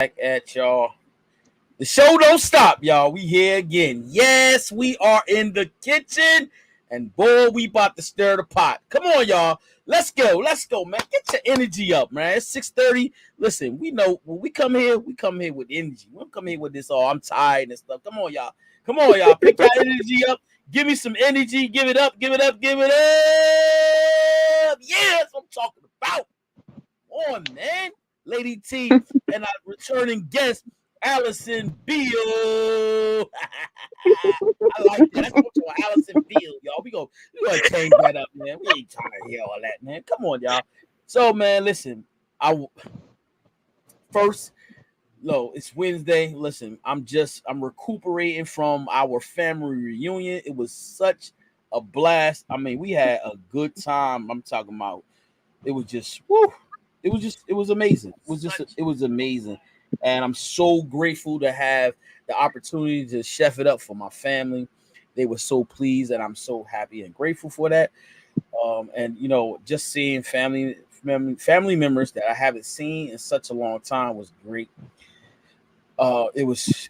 Back at y'all. The show don't stop, y'all. We here again. Yes, we are in the kitchen. And boy, we about to stir the pot. Come on, y'all. Let's go. Let's go, man. Get your energy up, man. It's 6:30. Listen, we know when we come here with energy. We don't come here with this, oh, I'm tired and stuff. Come on, y'all. Come on, y'all. Pick your energy up. Give me some energy. Give it up. Give it up. Give it up. Yeah, that's what I'm talking about. Come on, man. Lady T and our returning guest, Allison Beal. I like that. Let's go to Allison Beal, y'all. We gonna change that up, man. We ain't trying to hear all that, man. Come on, y'all. So, man, listen. First, it's Wednesday. Listen, I'm recuperating from our family reunion. It was such a blast. I mean, we had a good time. I'm talking about. It was just, woo. It was amazing. It was amazing. And I'm so grateful to have the opportunity to chef it up for my family. They were so pleased, and I'm so happy and grateful for that. And just seeing family members that I haven't seen in such a long time was great. It was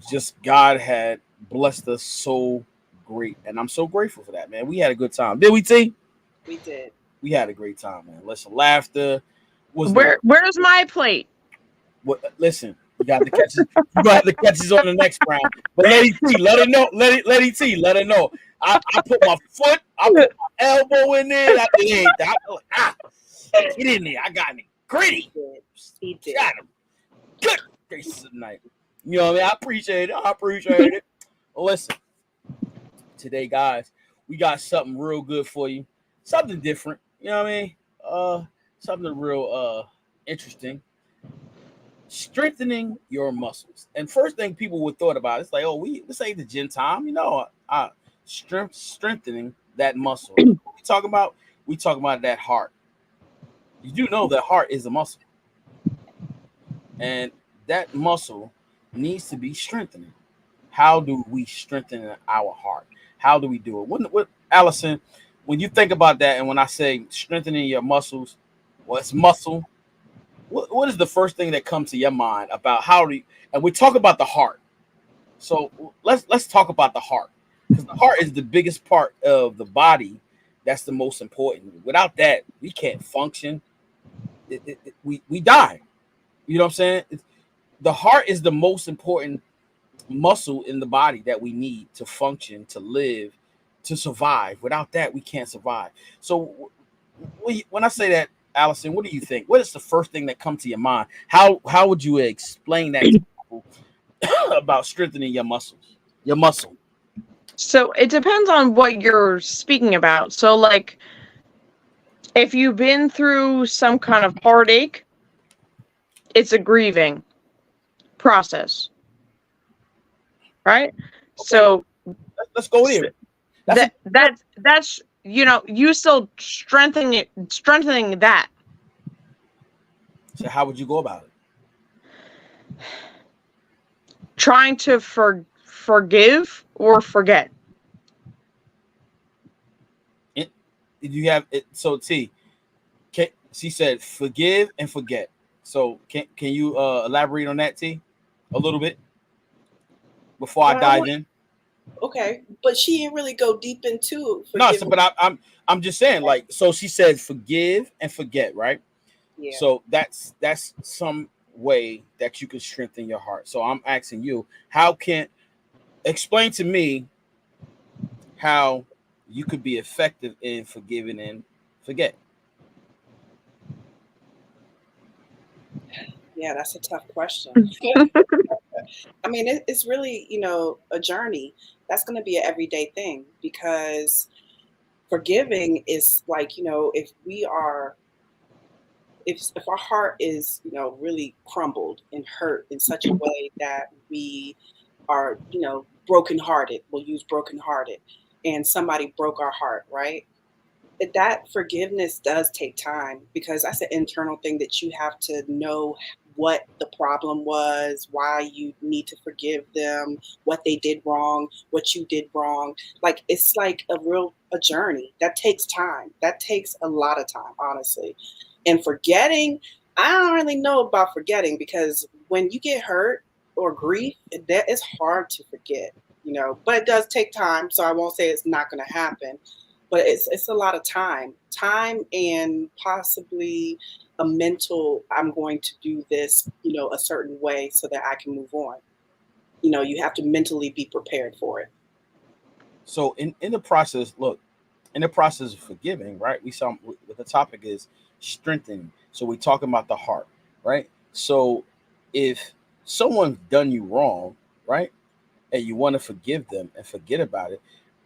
just God had blessed us so great, and I'm so grateful for that, man. We had a good time, did we, T? We did. We had a great time, man. Listen, laughter was Where's my plate? Listen, you got the catches. You got the catches on the next round. But Lady T, let her know. Lady T, let her know. I put my foot, I put my elbow in there. Get in there. I got it gritty. He did. Got him. Good gracious tonight. You know what I mean? I appreciate it. Well, listen, today, guys, we got something real good for you. Something different. You know what I mean? Something real interesting. Strengthening your muscles. And first thing people would thought about, it's like, oh, this ain't the gym time, strengthening that muscle. What we talking about? We talking about that heart. You do know that heart is a muscle, and that muscle needs to be strengthening. How do we strengthen our heart? How do we do it? What Allison, when you think about that, and when I say strengthening your muscles, well, it's muscle. What is the first thing that comes to your mind about and we talk about the heart. So let's talk about the heart, because the heart is the biggest part of the body. That's the most important. Without that, we can't function. We die. You know what I'm saying? The heart is the most important muscle in the body that we need to function, to live, to survive. Without that, we can't survive. So when I say that, Allison, what do you think? What is the first thing that comes to your mind? How would you explain that to people about strengthening your muscles? Your muscle. So it depends on what you're speaking about. So, like, if you've been through some kind of heartache, it's a grieving process, right? Okay. So let's go there. That's you still strengthening that. So how would you go about it? Trying to forgive or forget. Did you have it? So T, she said forgive and forget. So can you elaborate on that, T, a little bit before I dive in? Okay, but she didn't really go deep into it. No, but I'm just saying, like, so she said forgive and forget, right? Yeah. So that's some way that you can strengthen your heart. So I'm asking you, explain to me how you could be effective in forgiving and forget. Yeah, that's a tough question. I mean, it's really, a journey. That's going to be an everyday thing, because forgiving is like, if our heart is, really crumbled and hurt in such a way that we are, brokenhearted, we'll use brokenhearted, and somebody broke our heart, right? That forgiveness does take time, because that's an internal thing that you have to know what the problem was, why you need to forgive them, what they did wrong, what you did wrong. Like, it's like a journey that takes time. That takes a lot of time, honestly. And forgetting, I don't really know about forgetting, because when you get hurt or grief, that is hard to forget, but it does take time. So I won't say it's not going to happen, but it's a lot of time and possibly a mental, I'm going to do this, a certain way so that I can move on. You have to mentally be prepared for it. So in the process, look, in the process of forgiving, right? We saw what the topic is strengthening. So we're talking about the heart, right? So if someone's done you wrong, right, and you want to forgive them and forget about it,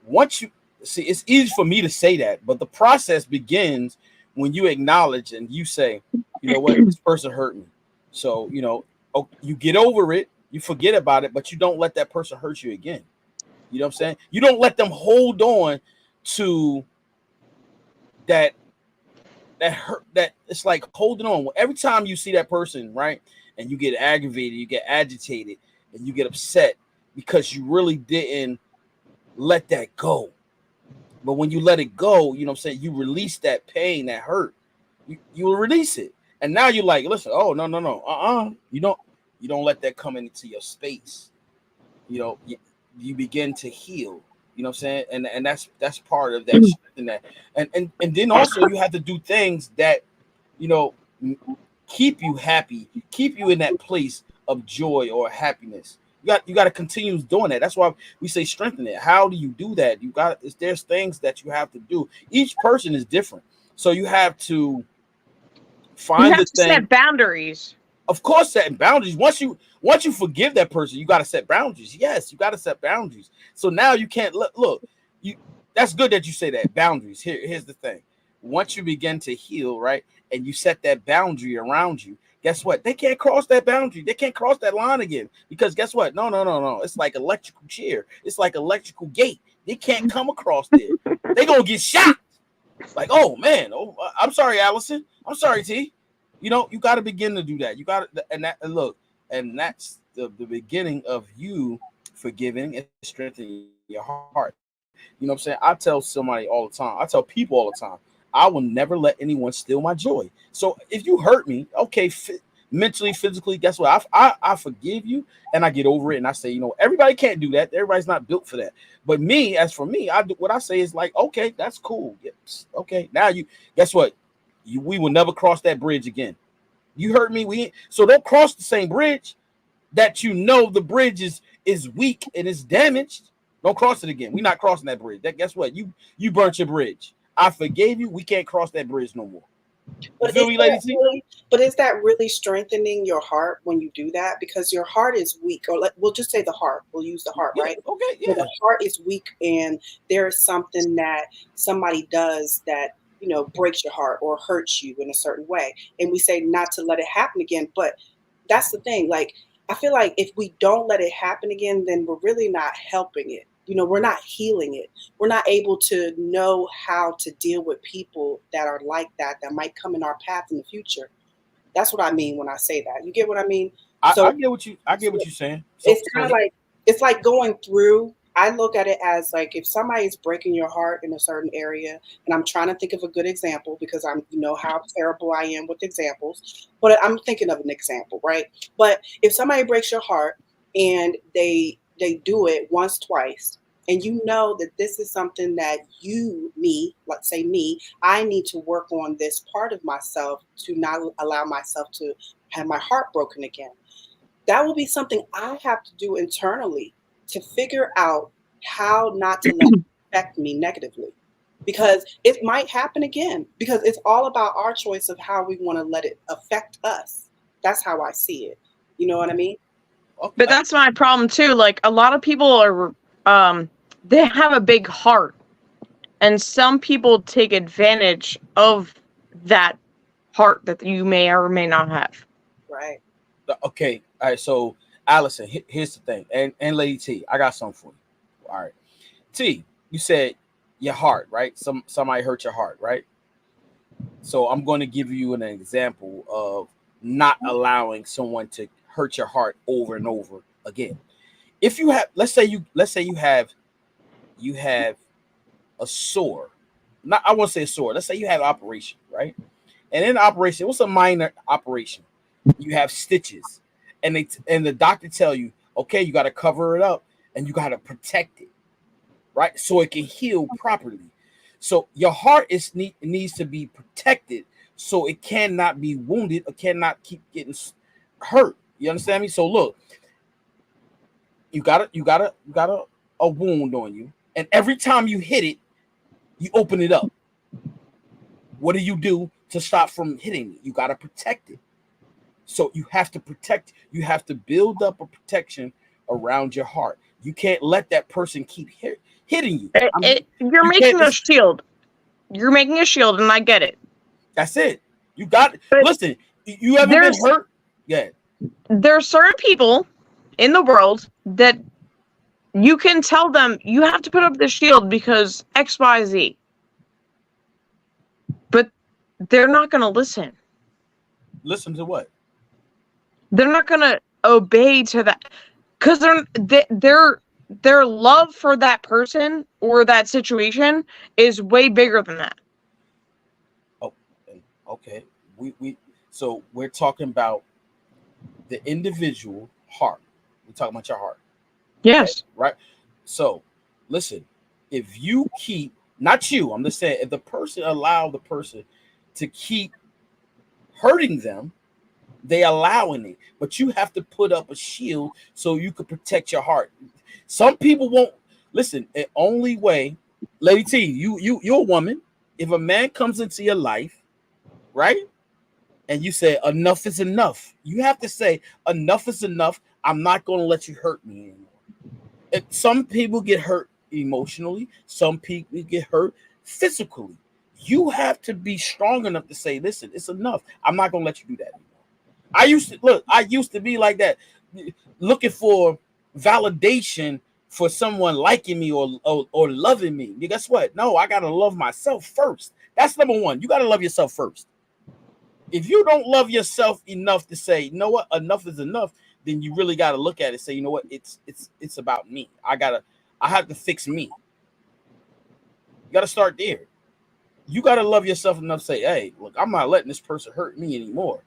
once you see, it's easy for me to say that, but the process begins when you acknowledge and you say, you know what, this person hurt me. So, you get over it, you forget about it, but you don't let that person hurt you again. You know what I'm saying? You don't let them hold on to that hurt, that it's like holding on. Every time you see that person, right, and you get aggravated, you get agitated, and you get upset because you really didn't let that go. But when you let it go, you know what I'm saying, you release that pain, that hurt. You will release it. And now you're like, listen, oh, no. You don't let that come into your space. You begin to heal. You know what I'm saying? And that's part of that and that. And then also you have to do things that, keep you happy, keep you in that place of joy or happiness. You got to continue doing that. That's why we say strengthen it. How do you do that? There's things that you have to do. Each person is different. So you have to find the thing. Set boundaries. Of course, setting boundaries. Once you forgive that person, you got to set boundaries. Yes, you got to set boundaries. So now you can't look. That's good that you say that, boundaries. Here's the thing. Once you begin to heal, right, and you set that boundary around you, guess what? They can't cross that boundary. They can't cross that line again. Because guess what? No. It's like electrical chair. It's like electrical gate. They can't come across there. They're going to get shot. Like, oh, man. Oh, I'm sorry, Allison. I'm sorry, T. You got to begin to do that. You got to, and that's the beginning of you forgiving and strengthening your heart. You know what I'm saying? I tell somebody all the time. I tell people all the time. I will never let anyone steal my joy. So if you hurt me, okay, mentally, physically, guess what? I forgive you and I get over it. And I say, everybody can't do that. Everybody's not built for that. But as for me, what I say is like, okay, that's cool. Yes. Okay. Now guess what? We will never cross that bridge again. You hurt me. So don't cross the same bridge that the bridge is weak and is damaged. Don't cross it again. We're not crossing that bridge. Guess what? You burnt your bridge. I forgave you. We can't cross that bridge no more. But is that really strengthening your heart when you do that? Because your heart is weak, or we'll just say the heart. We'll use the heart, right? Okay, yeah. So the heart is weak, and there's something that somebody does that breaks your heart or hurts you in a certain way, and we say not to let it happen again. But that's the thing. Like, I feel like if we don't let it happen again, then we're really not helping it. We're not healing it. We're not able to know how to deal with people that are like that might come in our path in the future. That's what I mean when I say that. You get what I mean? I get what you're saying. It's kind of like, it's like going through. I look at it as like, if somebody's breaking your heart in a certain area, and I'm trying to think of a good example because I'm, how terrible I am with examples, but I'm thinking of an example, right? But if somebody breaks your heart and they do it once, twice, and that this is something that let's say me, I need to work on this part of myself to not allow myself to have my heart broken again. That will be something I have to do internally to figure out how not to let it affect me negatively, because it might happen again, because it's all about our choice of how we want to let it affect us. That's how I see it. You know what I mean? But that's my problem too. Like, a lot of people are, they have a big heart, and some people take advantage of that heart that you may or may not have. Right. Okay. All right. So, Allison, here's the thing, and Lady T, I got something for you. All right, T, you said your heart, right? Somebody hurt your heart, right? So I'm going to give you an example of not allowing someone to hurt your heart over and over again. If you have, let's say you have a sore. Not, I won't say a sore. Let's say you have an operation, right? And in the operation, what's a minor operation? You have stitches, and the doctor tell you, okay, you got to cover it up and you got to protect it, right? So it can heal properly. So your heart needs to be protected so it cannot be wounded or cannot keep getting hurt. You understand me? So look, you got a wound on you, and every time you hit it, you open it up. What do you do to stop from hitting it? You got to protect it. So you have to protect. You have to build up a protection around your heart. You can't let that person keep hitting you. You're making a shield. You're making a shield, and I get it. That's it. You got. Listen, you haven't been hurt. Yeah. There are certain people in the world that you can tell them you have to put up the shield because X, Y, Z. But they're not going to listen. Listen to what? They're not going to obey to that because their love for that person or that situation is way bigger than that. Oh, okay. So we're talking about the individual heart. We're talking about your heart. Yes. Right. So listen, if you keep, not you, I'm just saying, if the person allow the person to keep hurting them, they allowing it, but you have to put up a shield so you can protect your heart. Some people won't listen. The only way, Lady T, you're a woman. If a man comes into your life, right, and you say enough is enough, you have to say enough is enough. I'm not going to let you hurt me anymore. Some people get hurt emotionally. Some people get hurt physically. You have to be strong enough to say, listen, it's enough. I'm not going to let you do that anymore. I used to be like that, looking for validation for someone liking me or loving me. Guess what? No, I got to love myself first. That's number one. You got to love yourself first. If you don't love yourself enough to say, you know what, enough is enough, then you really got to look at it and say, you know what, it's about me. I have to fix me. You got to start there. You got to love yourself enough to say, hey, look, I'm not letting this person hurt me anymore.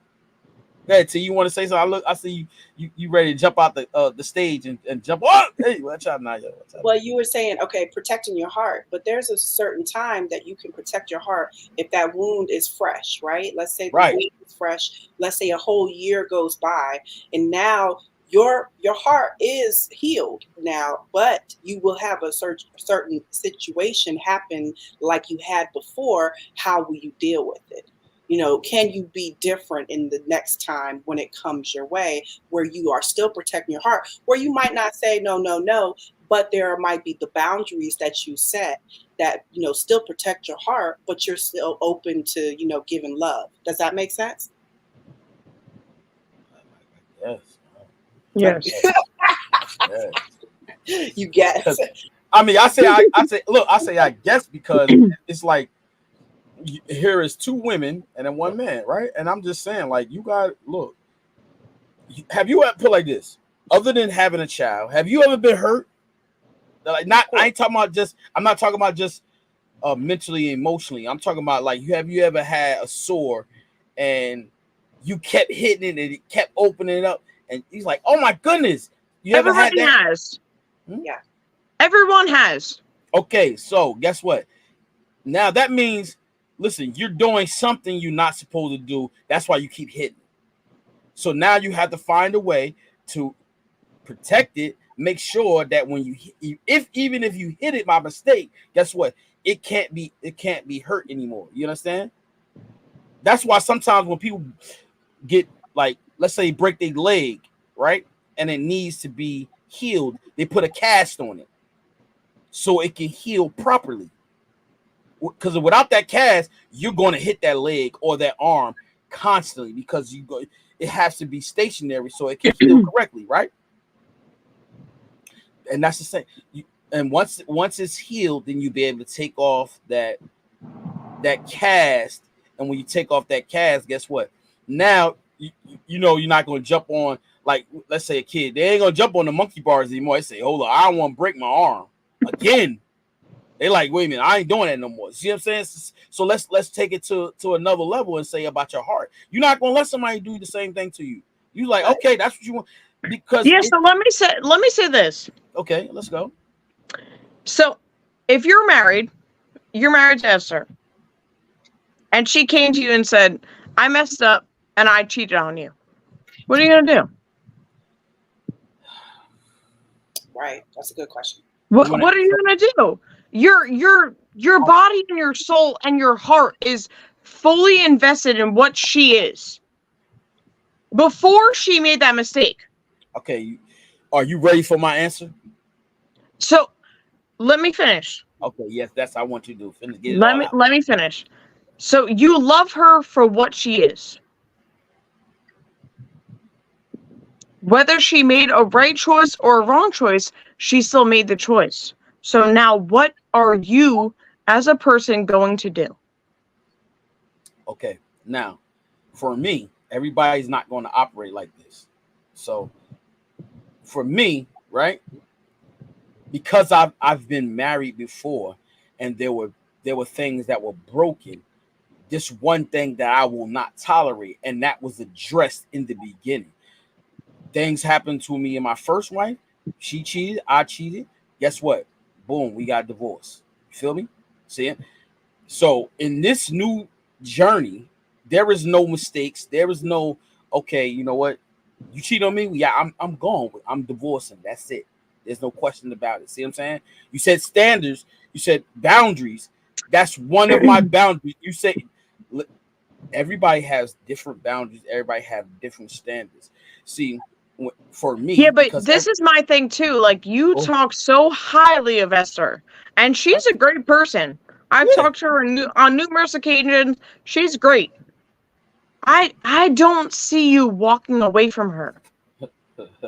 Hey, T, you want to say something? I see you ready to jump out the stage and jump on. Hey, watch out now. Well, you were saying, okay, protecting your heart, but there's a certain time that you can protect your heart if that wound is fresh, right? Let's say the wound is fresh. Let's say a whole year goes by, and now your heart is healed now, but you will have a certain situation happen like you had before. How will you deal with it? You know, can you be different in the next time when it comes your way, where you are still protecting your heart, where you might not say no, but there might be the boundaries that you set that, you know, still protect your heart, but you're still open to, you know, giving love. Does that make sense? Yes. Yes. Yes. You guess. I mean, I say, I guess because it's like, here is two women and then one man, right? And I'm just saying, like, you got look. Have you ever put like this? Other than having a child, have you ever been hurt? Like, not. I ain't talking about just. I'm not talking about just mentally, emotionally. I'm talking about like, have you ever had a sore, and you kept hitting it and it kept opening it up, and he's like, oh my goodness, you ever had that? Has. Yeah. Everyone has. Okay, so guess what? Now that means, listen, you're doing something you're not supposed to do. That's why you keep hitting. So now you have to find a way to protect it. Make sure that when even if you hit it by mistake, guess what? It can't be hurt anymore. You understand? That's why sometimes when people get, like, let's say break their leg, right? And it needs to be healed, they put a cast on it so it can heal properly. Because without that cast, you're going to hit that leg or that arm constantly because it has to be stationary so it can heal correctly, right? And that's the same. And once it's healed, then you'll be able to take off that cast. And when you take off that cast, guess what? Now you know you're not going to jump on, like, let's say a kid. They ain't going to jump on the monkey bars anymore. They say, hold on, I don't want to break my arm again. They like, wait a minute, I ain't doing that no more. See what I'm saying? So let's take it to another level and say about your heart. You're not gonna let somebody do the same thing to you. You like, Right. okay, that's what you want. Because Yeah, so let me say this. okay, let's go. So if you're married to Esther, and she came to you and said, I messed up and I cheated on you. What are you gonna do? Right. That's a good question. What are you gonna do? Your body and your soul and your heart is fully invested in what she is before she made that mistake. Okay, are you ready for my answer? So let me finish. Okay, yes, that's I want you to do. Finish, get it all out. Let me finish. So you love her for what she is. Whether she made a right choice or a wrong choice, she still made the choice. So now what are you as a person going to do? Okay, now for me, everybody's not going to operate like this. So for me, right? Because I've been married before, and there were things that were broken. This one thing that I will not tolerate, and that was addressed in the beginning. Things happened to me and my first wife. She cheated, I cheated. Guess what? Boom, we got divorced. You feel me? See it? So in this new journey, there is no mistakes. There is no, okay, you know what? You cheat on me? Yeah, I'm gone. I'm divorcing. That's it. There's no question about it. See what I'm saying? You said standards. You said boundaries. That's one of my boundaries. You say everybody has different boundaries. Everybody have different standards. See, for me, yeah, but this is my thing too. Like you talk so highly of Esther, and she's a great person. I've talked to her on numerous occasions. She's great. I don't see you walking away from her.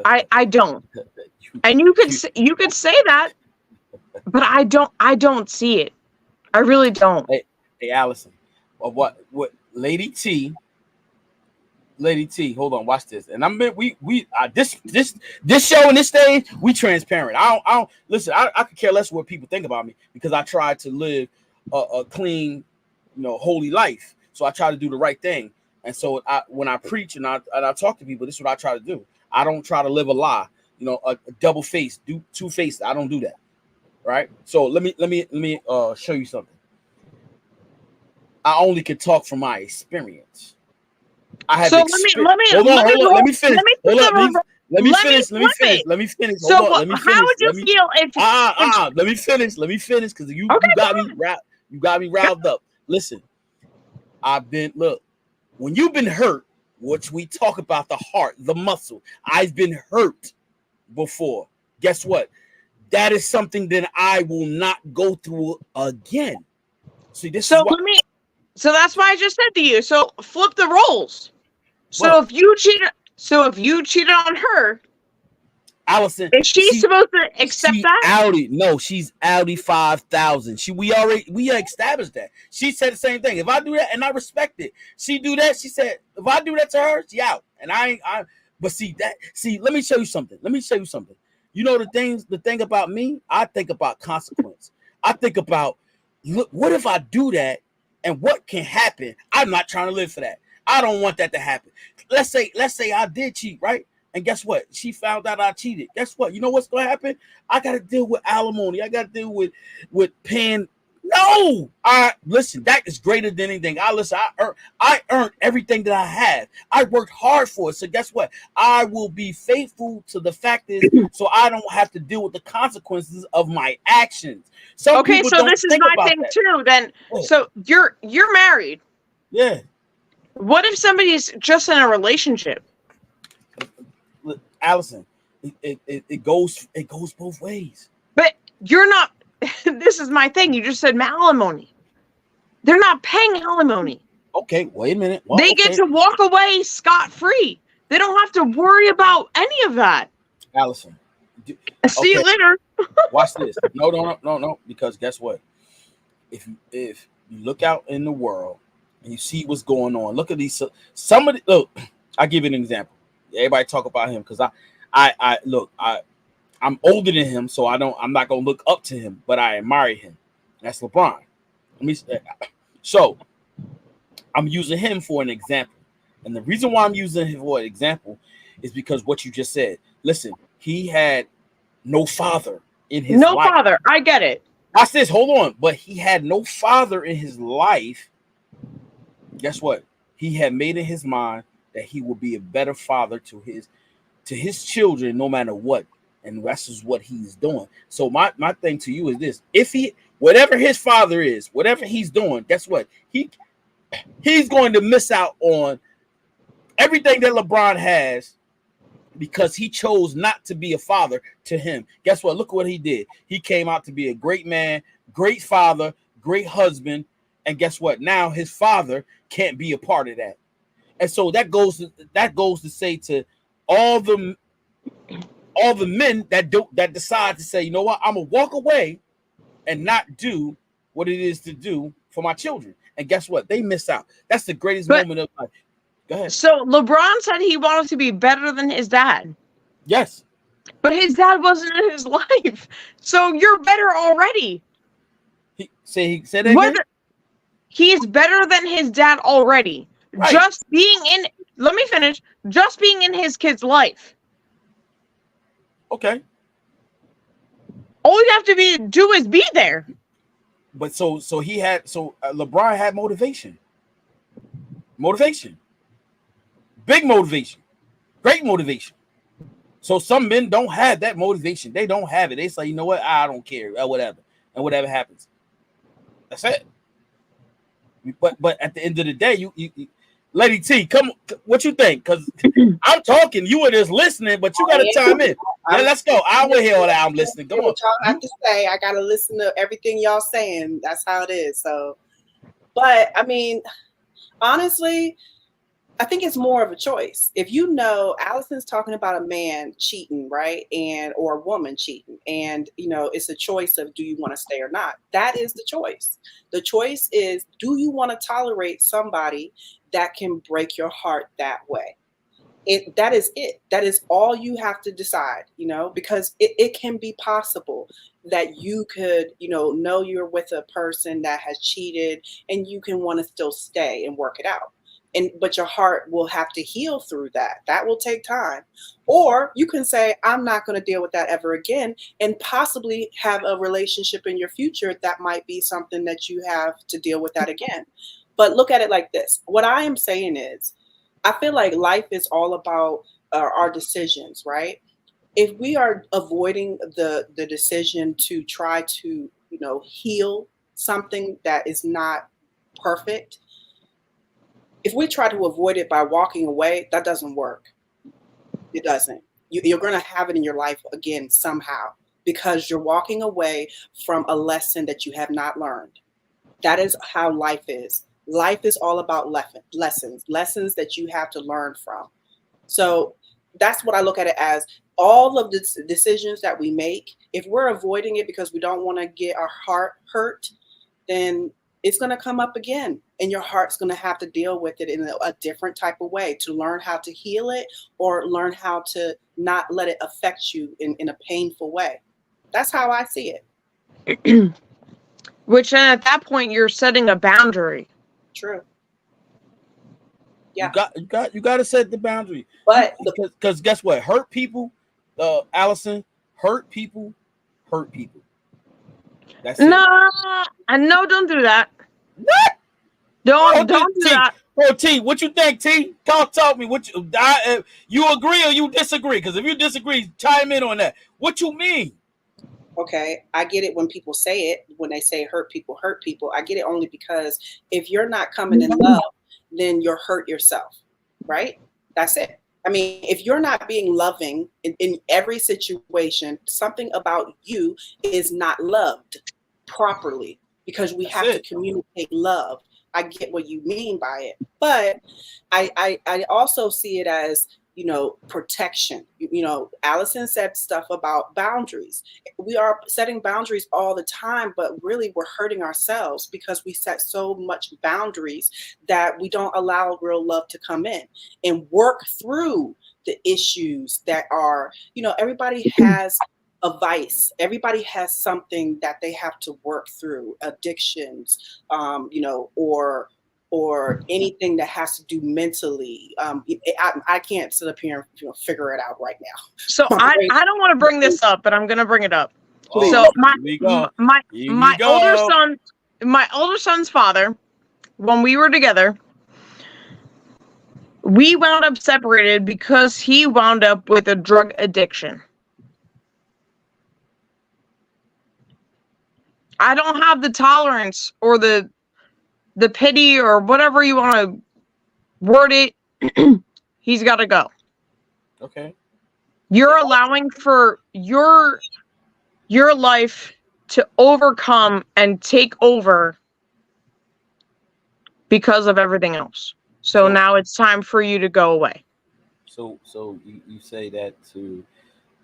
I don't. And you could say that, but I don't see it. I really don't. Hey Allison, what Lady T, hold on, watch this. And this show and this stage, we transparent. I don't listen. I could care less what people think about me because I try to live a clean, holy life. So I try to do the right thing. And so when I preach and I talk to people, this is what I try to do. I don't try to live a lie, a double face, two-faced. I don't do that. Right. So let me show you something. I only can talk from my experience. I have let me finish. Let me finish. So hold on, let me finish. How would you feel if let me finish because you got me riled up. Listen, when you've been hurt, which we talk about the heart, the muscle, I've been hurt before. Guess what? That is something that I will not go through again. See, so that's why I just said to you. So flip the roles. So if you cheated on her, Allison, is she supposed to accept that? Audi, no, she's Audi 5,000. We established that. She said the same thing. If I do that, and I respect it, she do that. She said, if I do that to her, she out. And but let me show you something. You know the thing about me, I think about consequence. I think about, look, what if I do that and what can happen? I'm not trying to live for that. I don't want that to happen. Let's say I did cheat, right? And guess what? She found out I cheated. Guess what? You know what's going to happen? I got to deal with alimony. I got to deal with paying. No, listen, that is greater than anything. I earned everything that I have. I worked hard for it. So guess what? I will be faithful to the fact is, so I don't have to deal with the consequences of my actions. Okay, so this is my thing too. Then, so you're married. Yeah. What if somebody's just in a relationship? Allison, it goes both ways. But you're not. This is my thing. You just said alimony. They're not paying alimony. Okay, wait a minute. Well, they get to walk away scot-free. They don't have to worry about any of that. Allison, see you later. Watch this. No. Because guess what? If you look out in the world and you see what's going on, look at these. Look, I'll give you an example. Everybody talk about him because I'm older than him, so I'm not gonna look up to him, but I admire him. That's LeBron. So I'm using him for an example, and the reason why I'm using him for an example is because what you just said. Listen, he had no father in his No life. father. I get it. Watch this. Hold on. But he had no father in his life. Guess what? He had made in his mind that he would be a better father to his children, no matter what. And this is what he's doing. So my thing to you is this: if he, whatever his father is, whatever he's doing, guess what? He's going to miss out on everything that LeBron has because he chose not to be a father to him. Guess what? Look what he did. He came out to be a great man, great father, great husband. And guess what? Now his father can't be a part of that. And so that goes to say to all the men that decide to say, you know what, I'm gonna walk away and not do what it is to do for my children. And guess what? They miss out. That's the greatest moment of life. Go ahead. So LeBron said he wanted to be better than his dad. Yes. But his dad wasn't in his life. So you're better already. He said that again? He's better than his dad already. Right. Just being in, let me finish, just being in his kid's life. Okay. All you have to do is be there. But so LeBron had motivation. Big motivation. Great motivation. So some men don't have that motivation. They don't have it. They say, you know what? I don't care. Or whatever. And whatever happens. That's it. But at the end of the day, you Lady T, come. What you think? Because I'm talking, you were just listening, but you got to chime in. Yeah, let's go. I will hear all that. I'm listening. Come on. What y'all have to say. I got to listen to everything y'all saying. That's how it is. So, but I mean, honestly, I think it's more of a choice. If you know, Allison's talking about a man cheating, right, or a woman cheating, and it's a choice of do you want to stay or not. That is the choice. The choice is, do you want to tolerate somebody that can break your heart that way? That is it. That is all you have to decide, because it can be possible that you could, know you're with a person that has cheated and you can want to still stay and work it out. But your heart will have to heal through that. That will take time. Or you can say, I'm not going to deal with that ever again, and possibly have a relationship in your future that might be something that you have to deal with that again. But look at it like this. What I am saying is, I feel like life is all about our decisions, right? If we are avoiding the decision to try to, heal something that is not perfect, if we try to avoid it by walking away, that doesn't work. It doesn't. You're going to have it in your life again somehow, because you're walking away from a lesson that you have not learned. That is how life is. Life is all about lessons that you have to learn from. So that's what I look at it as. All of the decisions that we make, if we're avoiding it because we don't want to get our heart hurt, then it's going to come up again, and your heart's going to have to deal with it in a different type of way to learn how to heal it, or learn how to not let it affect you in a painful way. That's how I see it. Which at that point, you're setting a boundary. True. Yeah. You got to set the boundary. But because guess what? Hurt people, Allison, hurt people. That's it. No, don't do that. What? Don't do that. Bro, T, what you think, T? Talk me. What you agree or you disagree? Because if you disagree, chime in on that. What you mean? Okay, I get it when people say it, when they say hurt people. I get it only because if you're not coming in love, then you're hurt yourself, right? That's it. I mean, if you're not being loving in every situation, something about you is not loved properly, because we have to communicate love. I get what you mean by it, but I also see it as, protection. Allison said stuff about boundaries. We are setting boundaries all the time, but really we're hurting ourselves because we set so much boundaries that we don't allow real love to come in and work through the issues that are, everybody has a vice. Everybody has something that they have to work through, addictions, or or anything that has to do mentally. I can't sit up here and figure it out right now. So I don't want to bring this up, but I'm gonna bring it up. Please. So Here we go. my older son's father, when we were together, we wound up separated because he wound up with a drug addiction. I don't have the tolerance or the pity or whatever you want to word it. He's got to go. Okay. You're allowing for your life to overcome and take over because of everything else. So now it's time for you to go away. So you say that to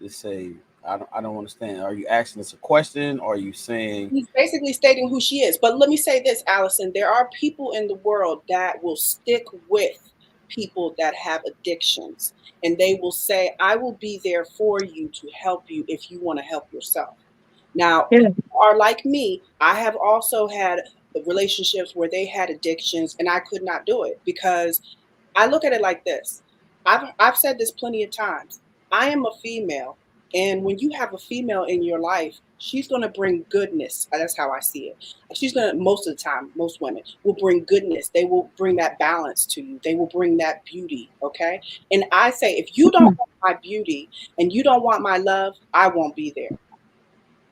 say, I don't understand. Are you asking us a question, or are you saying? He's basically stating who she is. But let me say this, Allison, there are people in the world that will stick with people that have addictions, and they will say, I will be there for you to help you if you want to help yourself. Now, Yeah. people are like me. I have also had relationships where they had addictions and I could not do it, because I look at it like this. I've said this plenty of times. I am a female, and when you have a female in your life, she's going to bring goodness. That's how I see it. She's going to, most of the time, most women will bring goodness. They will bring that balance to you. They will bring that beauty. Okay. And I say, if you don't want my beauty and you don't want my love, I won't be there.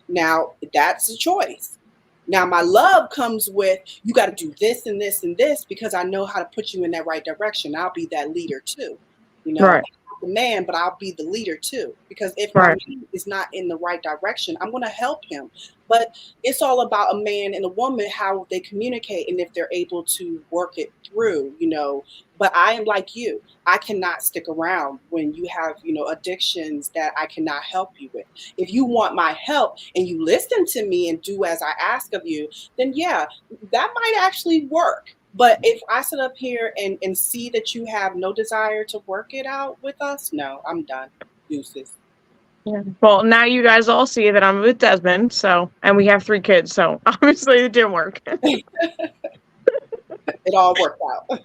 Now, that's a choice. Now, my love comes with, you got to do this and this and this, because I know how to put you in that right direction. I'll be that leader too. You know, Right. I'm the man, but I'll be the leader too. Because if Right. my man is not in the right direction, I'm going to help him. But it's all about a man and a woman, how they communicate and if they're able to work it through, you know. But I am like you. I cannot stick around when you have, you know, addictions that I cannot help you with. If you want my help and you listen to me and do as I ask of you, then yeah, that might actually work. But if I sit up here and see that you have no desire to work it out with us, no, I'm done. Deuces. Yeah. Well, now you guys all see that I'm with Desmond, so, and we have 3 kids, so obviously it didn't work. It all worked out.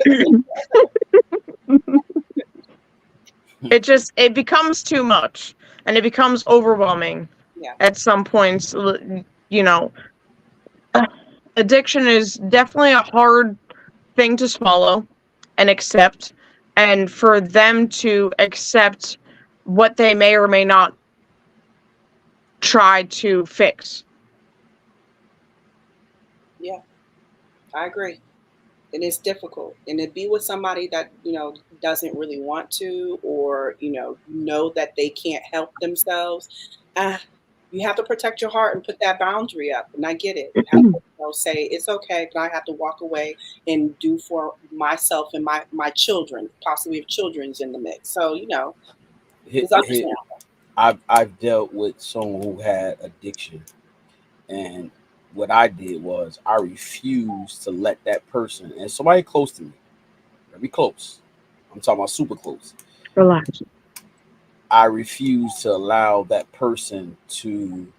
It becomes too much, and it becomes overwhelming. Yeah. At some points, you know. Addiction is definitely a hard thing to swallow and accept, and for them to accept what they may or may not try to fix. Yeah, I agree. And it's difficult. And to be with somebody that, you know, doesn't really want to, or, you know that they can't help themselves, you have to protect your heart and put that boundary up. And I get it. You have to, you know, say, it's okay, but I have to walk away and do for myself and my children, possibly if children's in the mix. So, you know, it's understandable. I've dealt with someone who had addiction, and what I did was I refused to let that person, and somebody close to me, very close, I'm talking about super close. Relax. I refused to allow that person to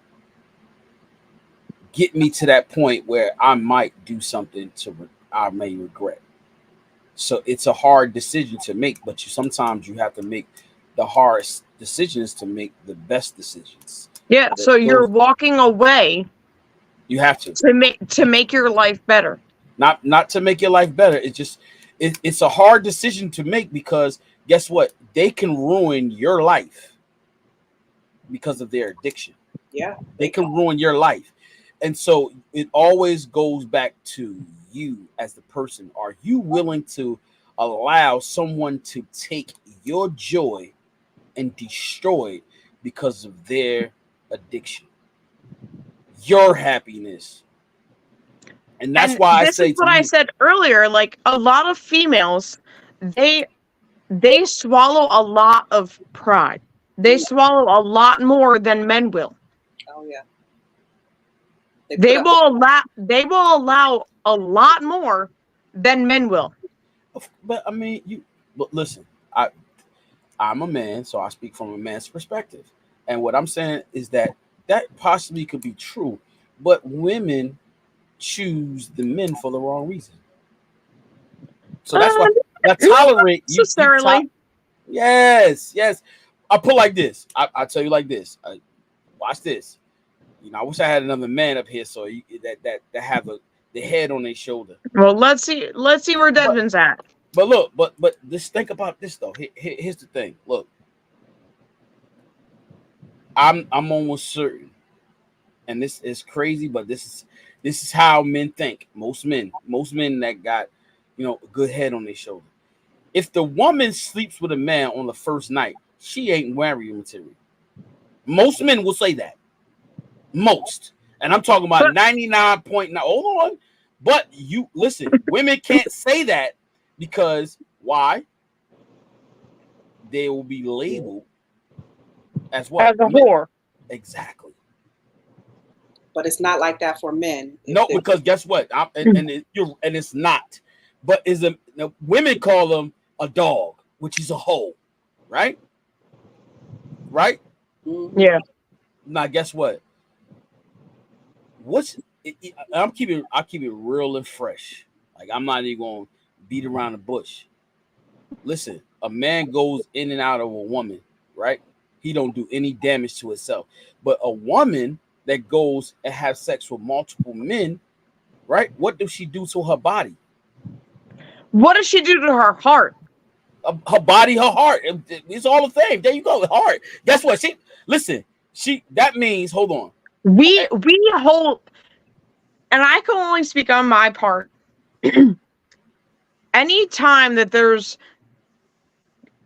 get me to that point where I might do something I may regret. So it's a hard decision to make, but sometimes you have to make the hardest decisions to make the best decisions. Yeah, so you're walking away. You have to make your life better. Not to make your life better. It's a hard decision to make, because guess what? They can ruin your life because of their addiction. Yeah. They can ruin your life. And so it always goes back to you as the person. Are you willing to allow someone to take your joy and destroy it because of their addiction, your happiness? And that's why this is what I said earlier. Like, a lot of females, they swallow a lot of pride. They swallow a lot more than men will. Oh yeah. They will allow a lot more than men will. But I mean, but listen, I'm a man, so I speak from a man's perspective. And what I'm saying is that possibly could be true, but women choose the men for the wrong reason. So that's why I tolerate you. Necessarily. Yes, yes. I put like this. I tell you like this. Watch this. You know, I wish I had another man up here so that have the head on their shoulder. Well, let's see where Desmond's at. But look, but just think about this though. Here's the thing. Look, I'm almost certain, and this is crazy, but this is how men think. Most men that got, you know, a good head on their shoulder. If the woman sleeps with a man on the first night, she ain't married material. Most men will say that. Most. And I'm talking about 99.9. Hold on. But you listen, women can't say that because why? They will be labeled as what? As a whore. Exactly. But it's not like that for men. No, because guess what? And it's not. But women call them a dog, which is a hoe, right? Right? Yeah. Now, guess what? I keep it real and fresh. Like, I'm not even gonna beat around the bush. Listen, a man goes in and out of a woman, right? He don't do any damage to himself. But a woman that goes and has sex with multiple men, right? What does she do to her body? What does she do to her heart? Her body, her heart. It's all the same. There you go. Heart. Guess what? That means, hold on. We hold, and I can only speak on my part. Any time that there's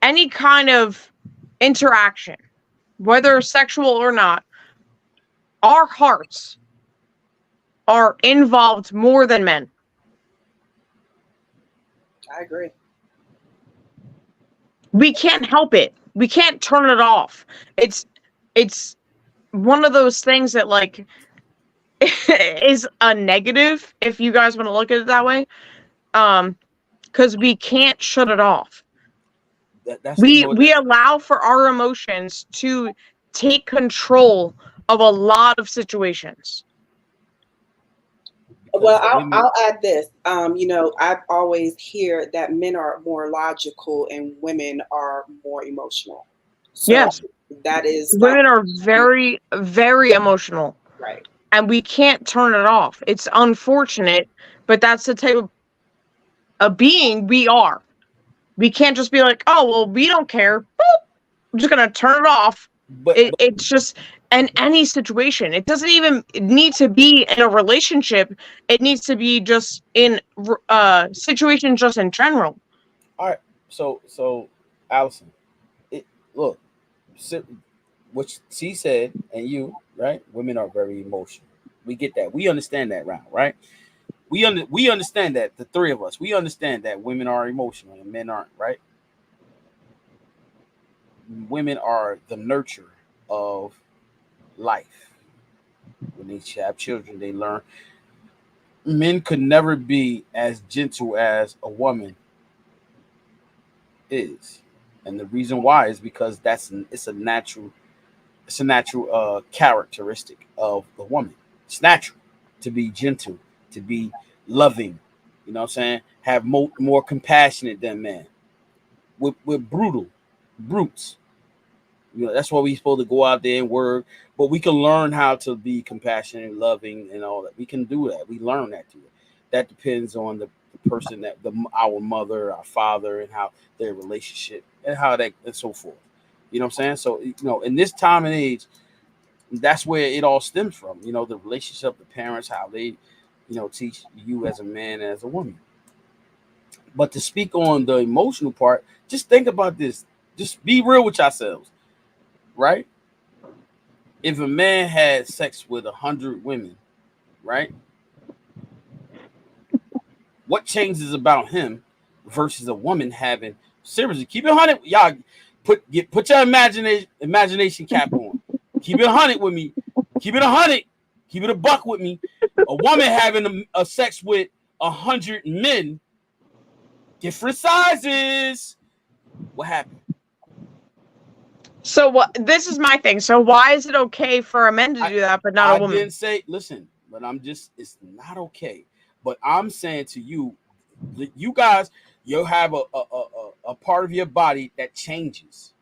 any kind of interaction, whether sexual or not, our hearts are involved more than men. I agree. We can't help it. We can't turn it off. It's one of those things that, like, is a negative, if you guys want to look at it that way. Because we can't shut it off. We allow for our emotions to take control of a lot of situations. Well, I'll add this. You know, I always hear that men are more logical and women are more emotional. So yes, that is women are very, very emotional, right? And we can't turn it off. It's unfortunate, but that's the type of being we are. We can't just be like, oh well, we don't care. Boop. I'm just gonna turn it off. It's just in any situation. It doesn't even need to be in a relationship. It needs to be just in situations, just in general. All right. So Allison, look, what she said, and you, right? Women are very emotional. We get that. We understand that, right? We understand that, the three of us. We understand that women are emotional and men aren't, right? Women are the nurture of life. When they have children, they learn. Men could never be as gentle as a woman is, and the reason why is because it's a natural characteristic of the woman. It's natural to be gentle, to be loving. You know what I'm saying? Have more compassionate than men. We're brutes. You know, that's why we're supposed to go out there and work, but we can learn how to be compassionate, loving, and all that. We can do that. We learn that too. That depends on the person our mother, our father, and how their relationship and how that and so forth. You know what I'm saying? So, you know, in this time and age, that's where it all stems from. You know, the relationship of the parents, how they, you know, teach you as a man and as a woman. But to speak on the emotional part, just think about this. Just be real with yourselves, right? If a man had sex with 100 women, right? What changes about him versus a woman having, seriously, keep it 100, y'all. Put your imagination cap on. Keep it 100 with me. Keep it 100. Keep it a buck with me. A woman having a sex with 100 men, different sizes. What happened? So this is my thing. So why is it okay for a man to do that, but not a woman? I didn't say, listen, but it's not okay. But I'm saying to you, you guys, you'll have a part of your body that changes.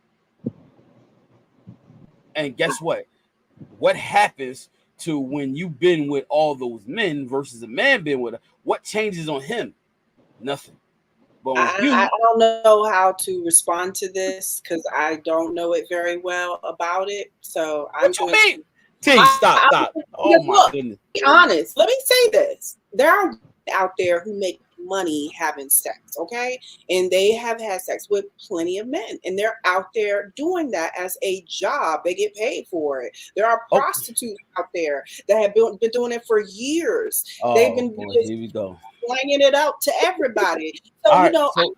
And guess what? What happens to when you've been with all those men versus a man being with her? What changes on him? Nothing. But with you, I don't know how to respond to this because I don't know it very well about it. So what you mean? T, stop. Oh my goodness. Be honest. Let me say this. There are out there who make money having sex, okay? And they have had sex with plenty of men, and they're out there doing that as a job. They get paid for it. There are prostitutes out there that have been doing it for years. They've been here we go. slanging it out to everybody. So, All you know, right,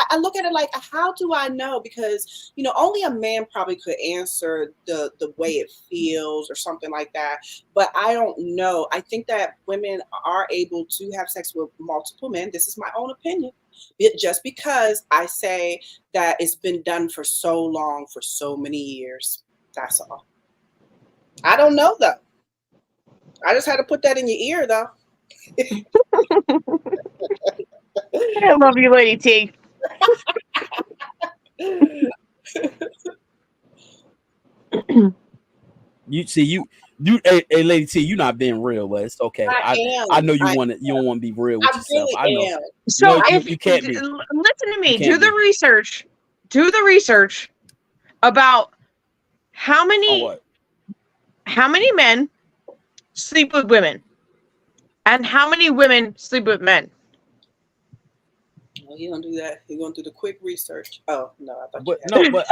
I look at it like, how do I know? Because, you know, only a man probably could answer the way it feels or something like that. But I don't know. I think that women are able to have sex with multiple men. This is my own opinion. Just because I say that it's been done for so long, for so many years. That's all. I don't know, though. I just had to put that in your ear, though. I love you, Lady T. You see, hey, Lady T, you not being real, but it's okay. I know you want to. You don't want to be real with yourself. Really I know. am. So if you can't be. Listen to me. Do the research. Do the research about how many men sleep with women, and how many women sleep with men. Well, you don't do that. You're gonna do the quick research. Oh no, I thought. But no, but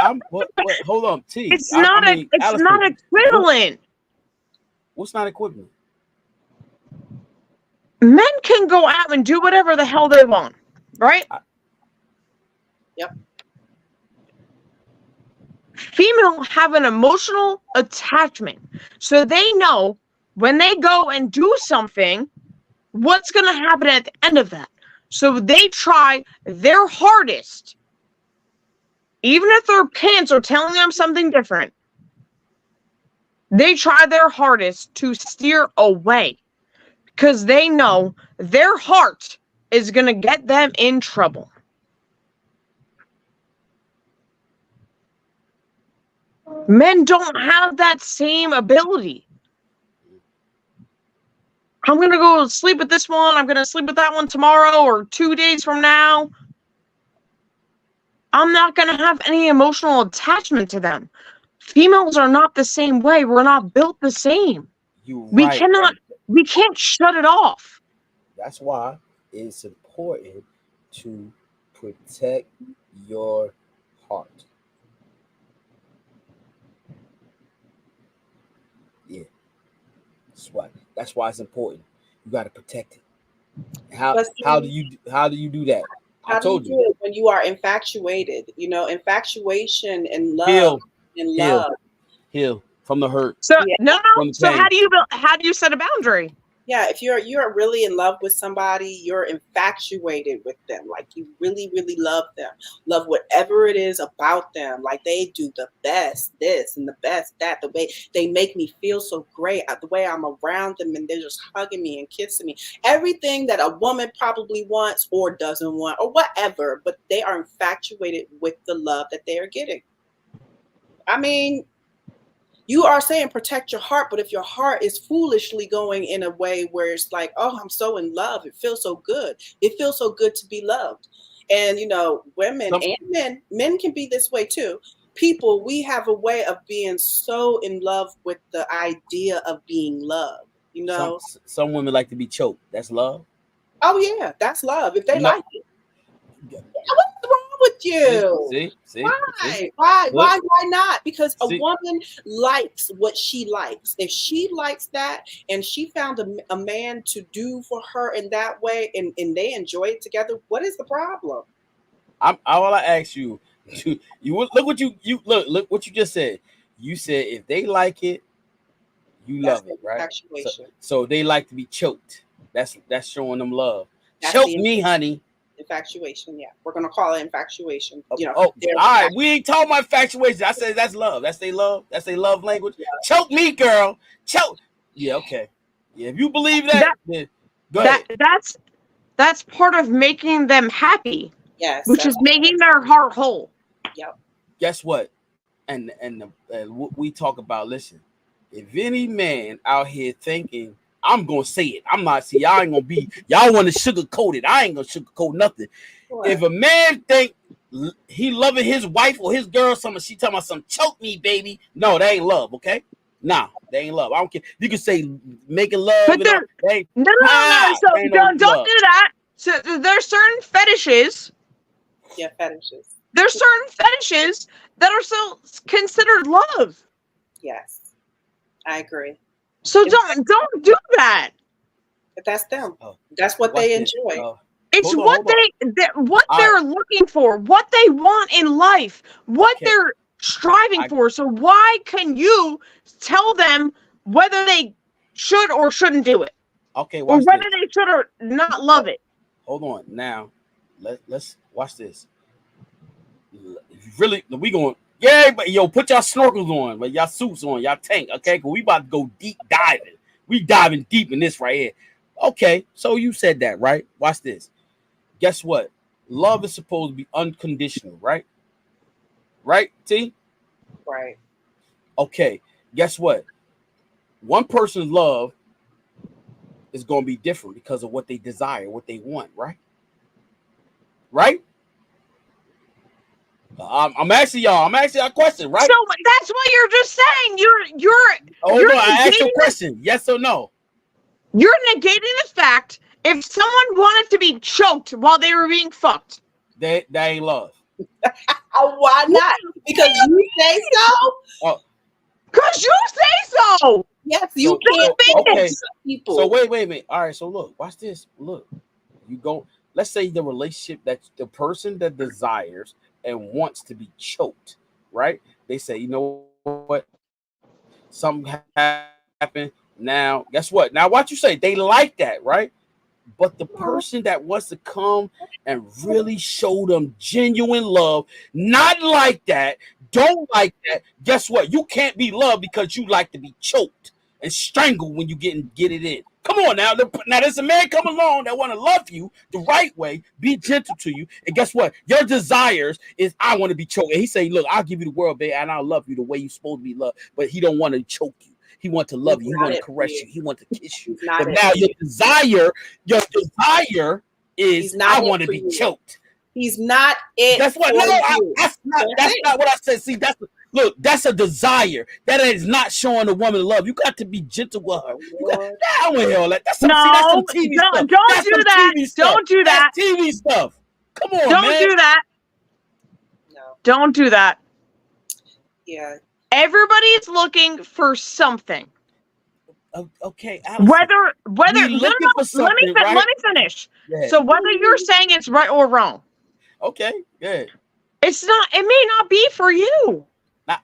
hold on, T. It's not equivalent. What's not equivalent? Men can go out and do whatever the hell they want, right? Yep. Females have an emotional attachment, so they know when they go and do something, what's going to happen at the end of that. So they try their hardest, even if their parents are telling them something different. They try their hardest to steer away because they know their heart is going to get them in trouble. Men don't have that same ability. I'm going to go sleep with this one. I'm going to sleep with that one tomorrow or 2 days from now. I'm not going to have any emotional attachment to them. Females are not the same way. We're not built the same. We can't shut it off. That's why it's important to protect your heart. Yeah. That's why it's important. You got to protect it. How do you do that? I told you. It when you are infatuated. You know, infatuation and love heal from the hurt. So So how do you set a boundary? Yeah, if you're really in love with somebody, you're infatuated with them. Like you really, really love them. Love whatever it is about them. Like they do the best this and the best that. The way they make me feel so great. The way I'm around them and they're just hugging me and kissing me. Everything that a woman probably wants or doesn't want or whatever. But they are infatuated with the love that they are getting. I mean, you are saying protect your heart, but if your heart is foolishly going in a way where it's like, oh, I'm so in love. It feels so good. It feels so good to be loved. And, you know, women and men can be this way too. People, we have a way of being so in love with the idea of being loved. You know, some women like to be choked. That's love. Oh, yeah, that's love. If they like it. What's wrong with you? See? Why not? Because a woman likes what she likes. If she likes that and she found a man to do for her in that way and they enjoy it together, what is the problem? All I ask you, look what look what you just said. You said if they like it, you love it, right? So they like to be choked. That's showing them love. Choke me, honey. Infatuation, yeah. We're gonna call it infatuation. You know. All right. We ain't talking about infatuation. I said that's love. That's their love. That's their love language. Yeah. Choke me, girl. Choke. Yeah, okay. Yeah, if you believe that then go ahead. That's part of making them happy. Yes. which is making their heart whole. Yep. Guess what? And what we talk about, listen, if any man out here thinking, I'm gonna say it, I'm not, see, y'all ain't gonna be, y'all want to sugarcoat it, I ain't gonna sugarcoat nothing. What? If a man think he loving his wife or his girl, she talking about some choke me, baby, no, that ain't love, okay? Nah, they ain't love. I don't care. You can say making love, But and all, they, no. So ain't no don't love. do that. So there's certain fetishes. Yeah, fetishes. There's certain fetishes that are still considered love. Yes, I agree. So don't do that. But that's them. Oh, That's what watch they this. enjoy. It's Hold on, what hold on. what they're looking for, what they want in life, what Okay. they're striving for. So why can you tell them whether they should or shouldn't do it, Okay, or watch whether this. they should or not love it? Hold on. Now, let's watch this. Really, we going, yeah, but yo, put y'all snorkels on, but y'all suits on, y'all tank, okay? Cause we about to go deep diving. We diving deep in this right here. Okay, so you said that, right? Watch this. Guess what? Love is supposed to be unconditional, right? Right, T? Right. Okay, guess what? One person's love is going to be different because of what they desire, what they want, right? Right? I'm asking y'all a question, right? So that's what you're just saying. Hold you're on, I asked you a negating question. Yes or no? You're negating the fact if someone wanted to be choked while they were being fucked. That ain't love. Oh, why not? Because you say so? Oh, Because you say so. Yes, you So- can't so- be okay. people. So wait a minute. All right, so look, watch this. Look, you go. Let's say the relationship that the person that desires and wants to be choked, right? They say, you know what? Something happened. Now, guess what? Now, what you say? They like that, right? But the person that wants to come and really show them genuine love, not like that, don't like that. Guess what? You can't be loved because you like to be choked and strangled when you get it in. Come on now. Now there's a man come along that want to love you the right way, be gentle to you, and guess what? Your desires is I want to be choked. And he say, look, I'll give you the world, baby, and I'll love you the way you're supposed to be loved. But he don't want to choke you. He wants to love you. He want to caress you. He wants to kiss you. But now your desire is I want to be choked. He's not it. That's what. No, that's not what I said. See, that's a desire. That is not showing a woman love. You got to be gentle with her. You got down with her. Like that's some, that's some TV stuff. Don't do that. Don't do that. That's TV stuff. Come on, don't man. do that. No. Don't do that. Yeah. Everybody's looking for something. Okay. Allison, Whether let me finish. Yeah. So whether you're saying it's right or wrong, okay, good. it's not. It may not be for you.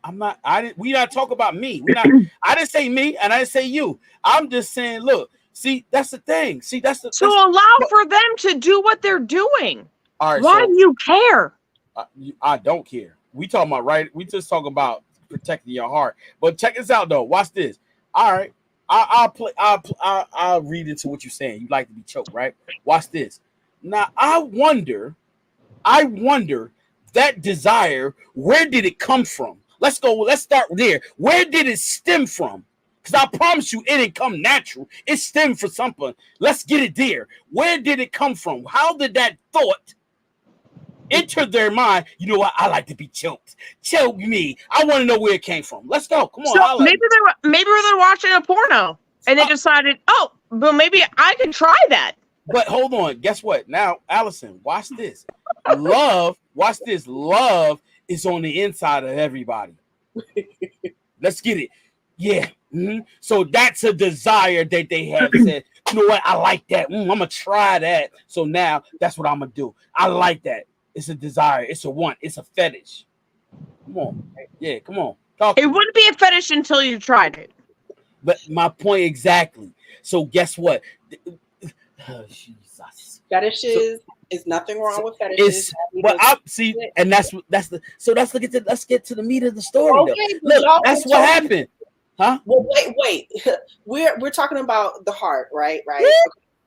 I'm not. We not talk about me. We not. I didn't say me, and I didn't say you. I'm just saying. Look, see, that's the thing. See, that's the. So allow for them to do what they're doing. All right. Why do you care? I don't care. We talking about right. We just talking about protecting your heart. But check this out, though. Watch this. All right. I'll read into what you're saying. You like to be choked, right? Watch this. Now I wonder that desire, where did it come from? Let's start there. Where did it stem from? Because I promise you, it didn't come natural. It stemmed from something. Let's get it there. Where did it come from? How did that thought enter their mind? You know what? I like to be choked. Choke me. I want to know where it came from. Let's go. Come on. So maybe they're watching a porno and they decided, oh, well, maybe I could try that. But hold on. Guess what? Now, Allison, watch this. Watch this. Love is on the inside of everybody. Let's get it. Yeah. Mm-hmm. So that's a desire that they have said, you know what? I like that. I'm going to try that. So now that's what I'm going to do. I like that. It's a desire. It's a want. It's a fetish. Come on. Yeah, come on. Talk. It wouldn't be a fetish until you tried it. But my point exactly. So guess what? Oh, Jesus. Fetishes is nothing wrong with fetishes. But I see, and let's get to the meat of the story. Okay, look, that's what happened. Huh? Well, wait. We're talking about the heart, right? Right.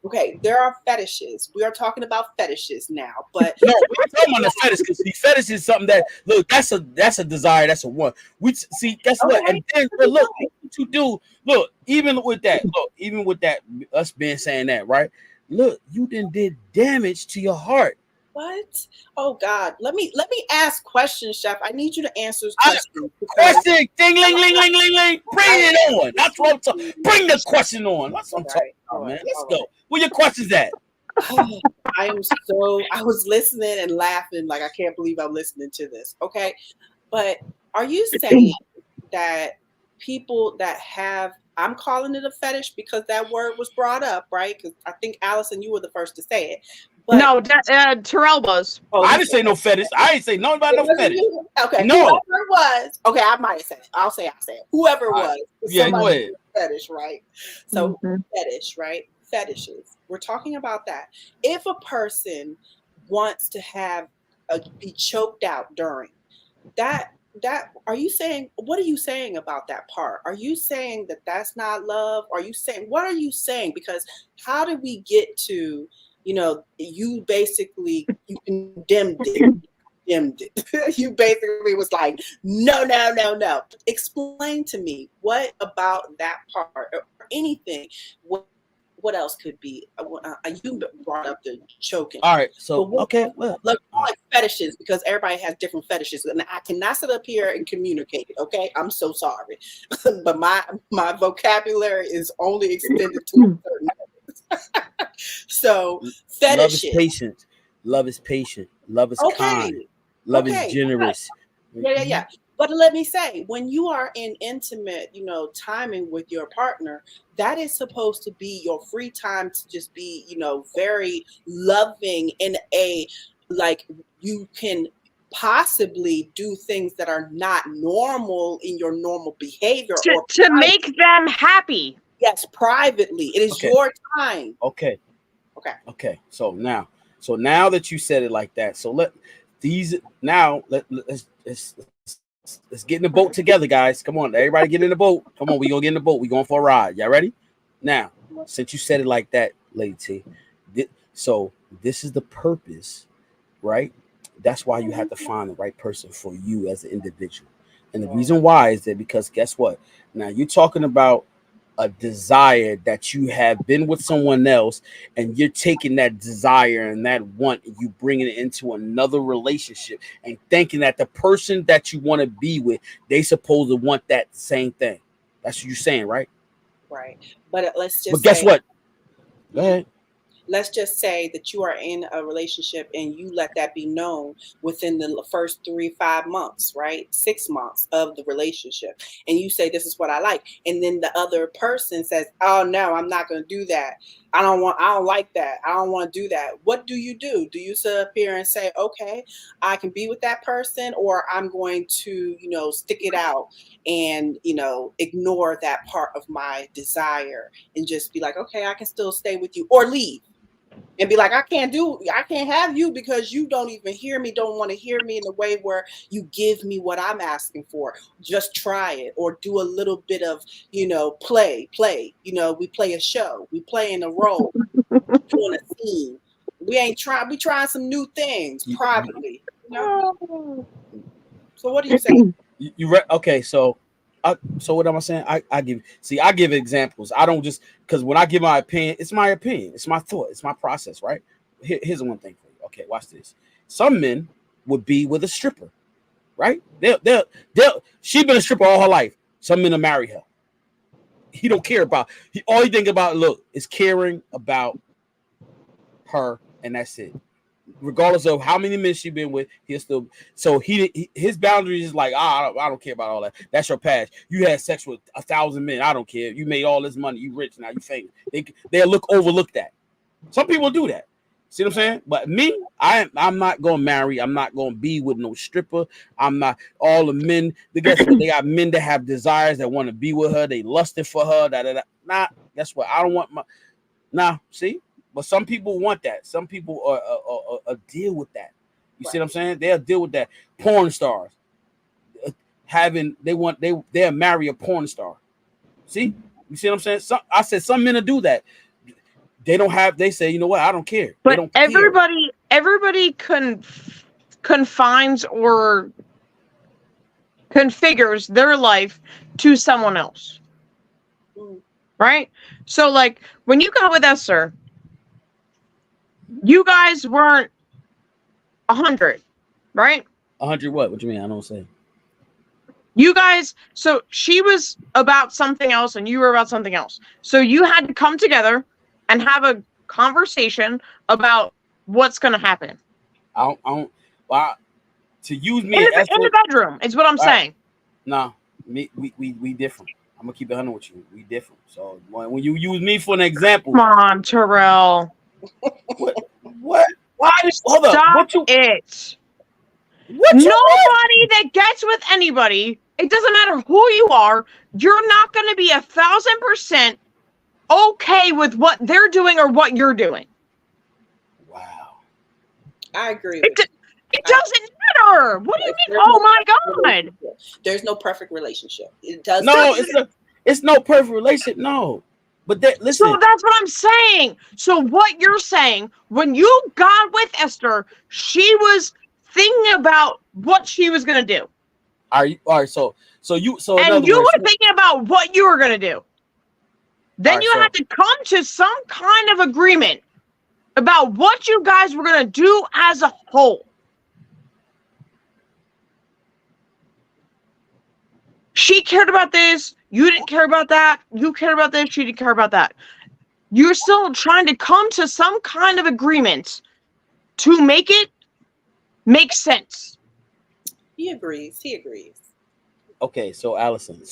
Okay, there are fetishes. We are talking about fetishes now, but No, we're talking about the fetish because the fetish is something that look. That's a desire. That's a want. We see. Guess what? okay, And then but look what you do. Look, even with that. Look, even with that. Us being saying that, right? Look, you then did damage to your heart. what? Oh God, let me ask questions, Chef. I need you to answer I, questions because question. Ding, ling, ling, ling, ling, ling. Bring it on. That's what I'm talking. Bring the question on. That's what I'm talking about, man. Let's go. Where your questions at? I am I was listening and laughing like I can't believe I'm listening to this. Okay. But are you saying that people that have, I'm calling it a fetish because that word was brought up, right? Because I think Allison, you were the first to say it. But No, Terrell was. I didn't say no fetish. I ain't say nothing about no fetish. Okay, No. whoever it was. Okay, I might have said it. I'll say it. Whoever it was. Yeah, go ahead. Fetish, right? So fetish, right? Fetishes. We're talking about that. If a person wants to be choked out during that, are you saying, what are you saying about that part? Are you saying that that's not love? Are you saying, what are you saying? Because how did we get to, you basically, you condemned it. You basically was like, no. Explain to me what about that part or anything. What else could be? You brought up the choking. All right, so okay, well, like fetishes, because everybody has different fetishes, and I cannot sit up here and communicate it. Okay, I'm so sorry, but my vocabulary is only extended to a certain so fetishes. Love is patient. Love is patient. Love is kind. Love is generous. Yeah. But let me say, when you are in intimate, timing with your partner, that is supposed to be your free time to just be, very loving in like you can possibly do things that are not normal in your normal behavior to make them happy. Yes, privately. It is your time. Okay. So now that you said it like that, so let's get in the boat together, guys. Come on, everybody get in the boat. Come on, we gonna get in the boat. We going for a ride. Y'all ready? Now, since you said it like that, Lady T, so this is the purpose, right? That's why you have to find the right person for you as an individual. And the reason why is that because guess what? Now you're talking about a desire that you have been with someone else, and you're taking that desire and that want, and you bringing it into another relationship and thinking that the person that you want to be with, they supposed to want that same thing. That's what you're saying, right? Right. But let's just But guess what? Go ahead. Let's just say that you are in a relationship and you let that be known within the first 3-5 months, right? 6 months of the relationship. And you say, this is what I like. And then the other person says, oh no, I'm not going to do that. I don't like that. I don't want to do that. What do? Do you sit up here and say, okay, I can be with that person, or I'm going to, stick it out and, ignore that part of my desire and just be like, okay, I can still stay with you, or leave. And be like, I can't have you because you don't even hear me, don't want to hear me in the way where you give me what I'm asking for. Just try it, or do a little bit of, play. We play a show, we play in a role, doing a scene. We trying some new things privately. So what do you say? Okay, so what am I saying? I give examples. I don't just, because when I give my opinion, it's my opinion, it's my thought, it's my process, right? Here's one thing for you. Okay, watch this. Some men would be with a stripper, right? She been a stripper all her life. Some men will marry her. He don't care about. All he think about, look, is caring about her, and that's it. Regardless of how many men she's been with, he'll still. So his boundaries is like, I don't care about all that. That's your past. You had sex with 1,000 men. I don't care. You made all this money. You rich now. You famous. They'll overlook that. Some people do that. See what I'm saying? But me, I'm not gonna marry. I'm not gonna be with no stripper. I'm not. All the men. They got men that have desires that want to be with her. They lusted for her. Nah, that's what I don't want. See. But some people want that. Some people are deal with that. You see what I'm saying? They'll deal with that. Porn stars they'll marry a porn star. See? You see what I'm saying? I said some men will do that. They don't have. They say, you know what? I don't care. They But don't care. everybody confines or configures their life to someone else. Right? So, like, when you got with Esther, you guys weren't 100, right? 100 what? What you mean? I don't say. You guys, so she was about something else and you were about something else. So you had to come together and have a conversation about what's going to happen. I don't. Well, to use me In and Esther, the bedroom is what I'm saying. nah, we different. I'm gonna keep it 100 with you. We different. So when you use me for an example, Come on, Terrell. what? Why? Hold up. Stop What you? it. What you? Nobody that gets with anybody, it doesn't matter who you are, you're not going to be 1,000% okay with what they're doing or what you're doing. Wow. I agree. It doesn't matter. What do you mean? Oh my God. There's no perfect relationship. It does. No, it's no perfect relationship. No, but listen. So that's what I'm saying. So what you're saying, when you got with Esther, she was thinking about what she was gonna do. All right. So you. So and you were thinking about what you were gonna do. Then you had to come to some kind of agreement about what you guys were gonna do as a whole. She cared about this. You didn't care about that. You cared about this. She didn't care about that. You're still trying to come to some kind of agreement to make it make sense. He agrees. Okay, so Allison,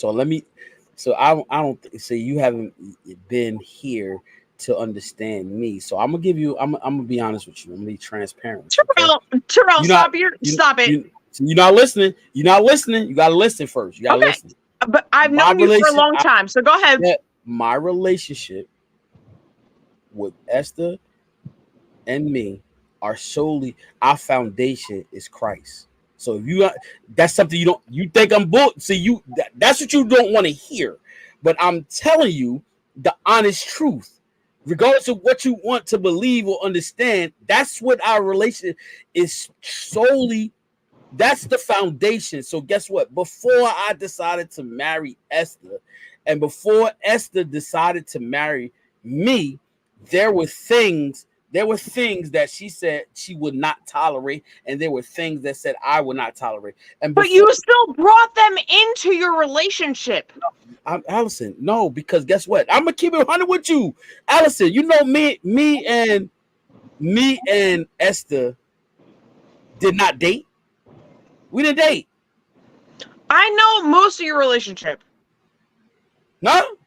I don't say you haven't been here to understand me. So I'm gonna give you. I'm gonna be honest with you. I'm gonna be transparent. Terrell, stop it. You're not listening. You gotta listen first. You gotta listen. But I've known you for a long time, so go ahead. My relationship with Esther and me are solely, our foundation is Christ. So if that's something you think I'm bull. See, that's what you don't want to hear. But I'm telling you the honest truth. Regardless of what you want to believe or understand, that's what our relationship is solely. That's the foundation. So guess what? Before I decided to marry Esther, and before Esther decided to marry me, there were things that she said she would not tolerate, and there were things that said I would not tolerate. But you still brought them into your relationship. Allison, no, because guess what? I'm gonna keep it 100 with you, Allison. You know me and Esther did not date. We didn't date. I know most of your relationship. No?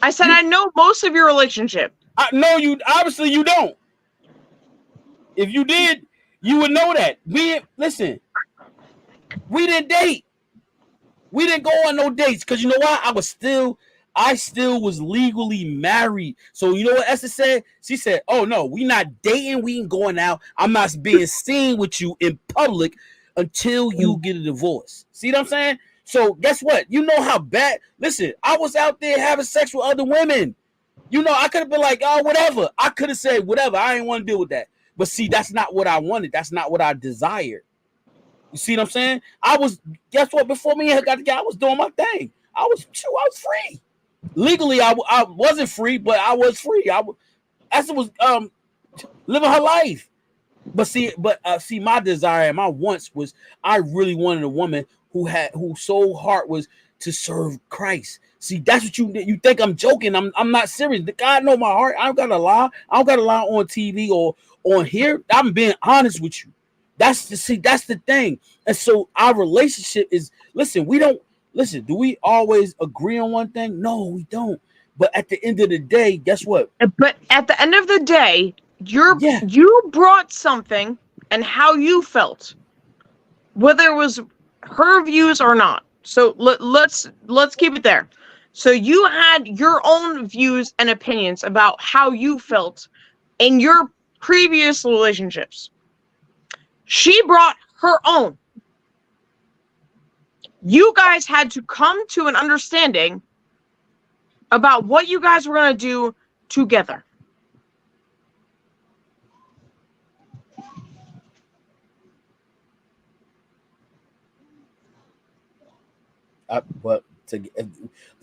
I said I know most of your relationship. I know you. Obviously, you don't. If you did, you would know that. Listen. We didn't date. We didn't go on no dates because you know what? I still was legally married. So you know what Esther said? She said, "Oh no, we not dating. We ain't going out. I'm not being seen with you in public until you get a divorce." See what I'm saying? So guess what? You know how bad. Listen, I was out there having sex with other women. You know, I could have been like, oh, whatever. I could have said whatever. I didn't want to deal with that. But see, that's not what I wanted. That's not what I desired. You see what I'm saying? Guess what? Before me and her got together, I was doing my thing. I was free. Legally, I wasn't free, but I was free. Esther was living her life. But see, my desire and my wants was I really wanted a woman whose sole heart was to serve Christ. See, that's what you think I'm joking. I'm not serious. God know my heart. I don't gotta lie. I don't gotta lie on TV or on here. I'm being honest with you. That's the thing. And so our relationship is, do we always agree on one thing? No, we don't. But at the end of the day, guess what? But at the end of the day, you brought something and how you felt, whether it was her views or not. So let's keep it there. So you had your own views and opinions about how you felt in your previous relationships. She brought her own. You guys had to come to an understanding about what you guys were going to do together. But the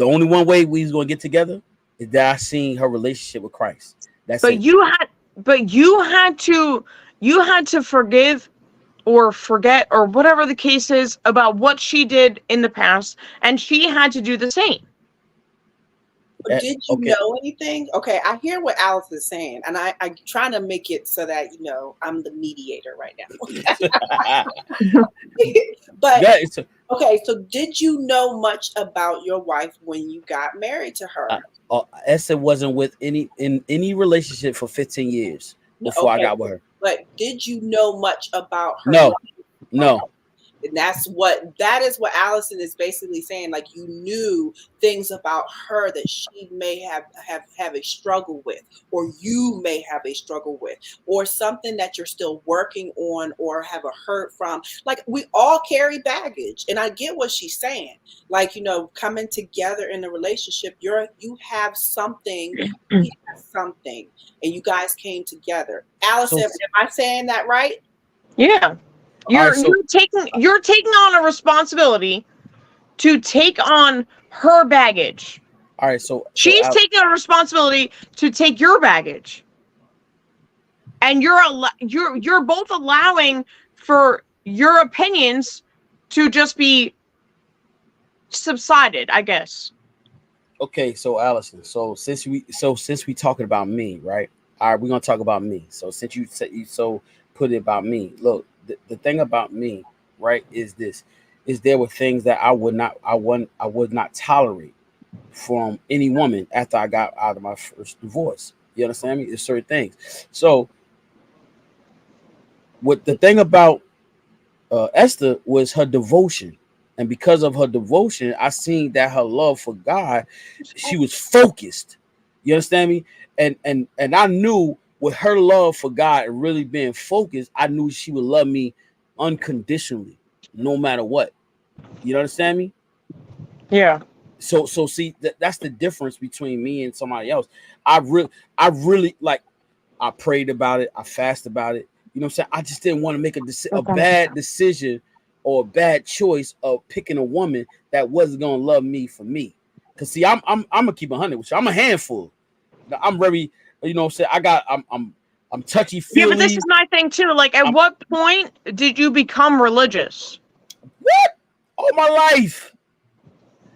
only one way we was gonna get together is that I seen her relationship with Christ. That's But it. you had to forgive or forget or whatever the case is about what she did in the past, and she had to do the same. Did you know anything? Okay, I hear what Alice is saying, and I'm trying to make it so that I'm the mediator right now. But okay, so did you know much about your wife when you got married to her? Esther wasn't in any relationship for 15 years before I got with her. But did you know much about her? No. And that is what Allison is basically saying. Like, you knew things about her that she may have a struggle with, or you may have a struggle with, or something that you're still working on or have a hurt from. Like, we all carry baggage, and I get what she's saying. Like, coming together in a relationship, you have something, he has something, and you guys came together. Allison, am I saying that right? Yeah. You're taking on a responsibility to take on her baggage. All right, so she's taking a responsibility to take your baggage, and you're both allowing for your opinions to just be subsided, I guess. Okay, so Allison, since we talking about me, right? All right, we're gonna talk about me. So since you said put it about me, look. The thing about me, right, is there were things that I would not tolerate from any woman after I got out of my first divorce. You understand me? There's certain things. So what the thing about Esther was her devotion. And because of her devotion, I seen that her love for God, she was focused. You understand me? And I knew with her love for God and really being focused, I knew she would love me unconditionally, no matter what. You understand me? Yeah. So see, that's the difference between me and somebody else. I really like. I prayed about it. I fasted about it. You know what I'm saying? I just didn't want to make a bad decision or a bad choice of picking a woman that wasn't gonna love me for me. Cause see, I'm gonna keep 100 with you. I'm a handful. I'm very. You know what I'm saying? I'm touchy feely. Yeah, but this is my thing too. Like, at what point did you become religious? What? All my life.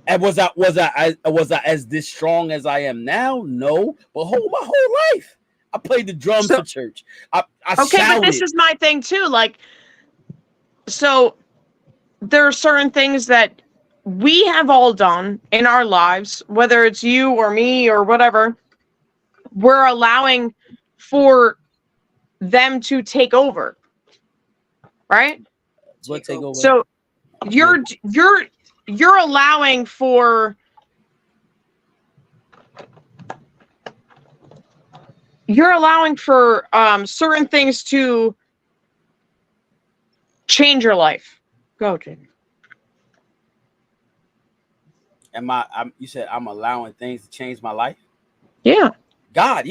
And was I as this strong as I am now? No, but my whole life, I played the drums for church. I shouted. But this is my thing too. Like, so there are certain things that we have all done in our lives, whether it's you or me or whatever. We're allowing for them to take over, right? What take over? So you're allowing for certain things to change your life. Go, Jamie. You said I'm allowing things to change my life? Yeah. God.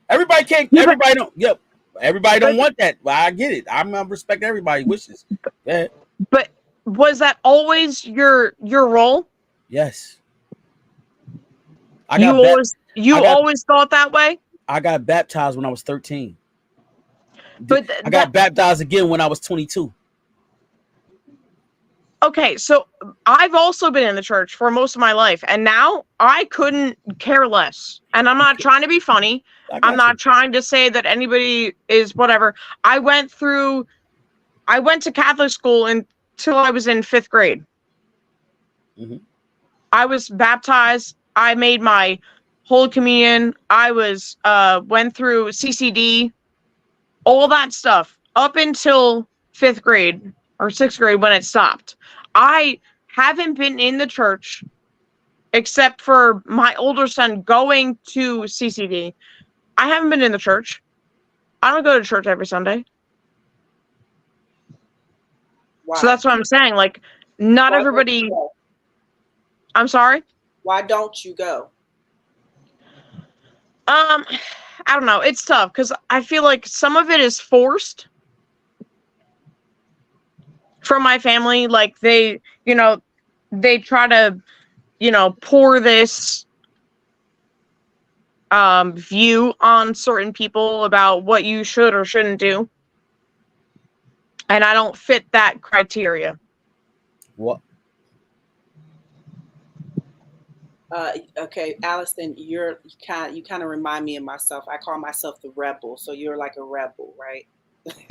Everybody can't. Everybody don't. Yep. Everybody don't want that. But I get it. I'm gonna respect everybody's wishes. Yeah. But was that always your role? Yes. You always thought that way? I got baptized when I was 13. But I got baptized again when I was 22. Okay, so I've also been in the church for most of my life, and now I couldn't care less. And I'm not trying to be funny. I'm not trying to say that anybody is whatever. I went to Catholic school until I was in 5th grade. Mm-hmm. I was baptized. I made my Holy Communion. I went through CCD, all that stuff up until 5th grade or 6th grade when it stopped. I haven't been in the church except for my older son going to CCD. I haven't been in the church. I don't go to church every Sunday. Why? So that's what I'm saying. Like, not everybody. I'm sorry? Why don't you go? I don't know. It's tough because I feel like some of it is forced from my family. Like, they, they try to, pour this view on certain people about what you should or shouldn't do. And I don't fit that criteria. What? Okay, Allison, you kind of remind me of myself. I call myself the rebel, so you're like a rebel, right?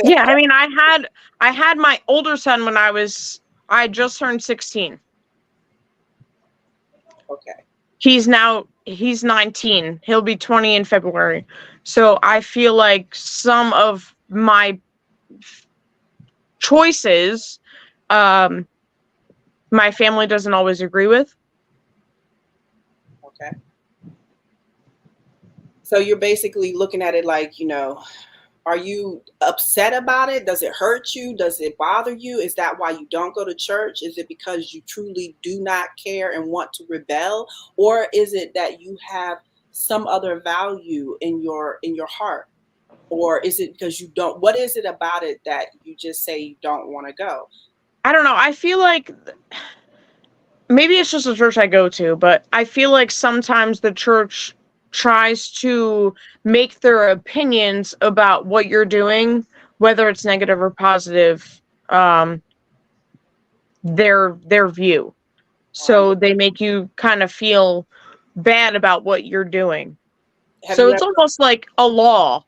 Yeah, I mean, I had my older son when I just turned 16. Okay. He's 19. He'll be 20 in February. So I feel like some of my choices, my family doesn't always agree with. Okay. So you're basically looking at it like, are you upset about it? Does it hurt you? Does it bother you? Is that why you don't go to church? Is it because you truly do not care and want to rebel? Or is it that you have some other value in your heart? Or is it because you don't? What is it about it that you just say you don't want to go? I don't know. I feel like maybe it's just a church I go to, but I feel like sometimes the church tries to make their opinions about what you're doing, whether it's negative or positive, their view. So they make you kind of feel bad about what you're doing. So it's almost like a law.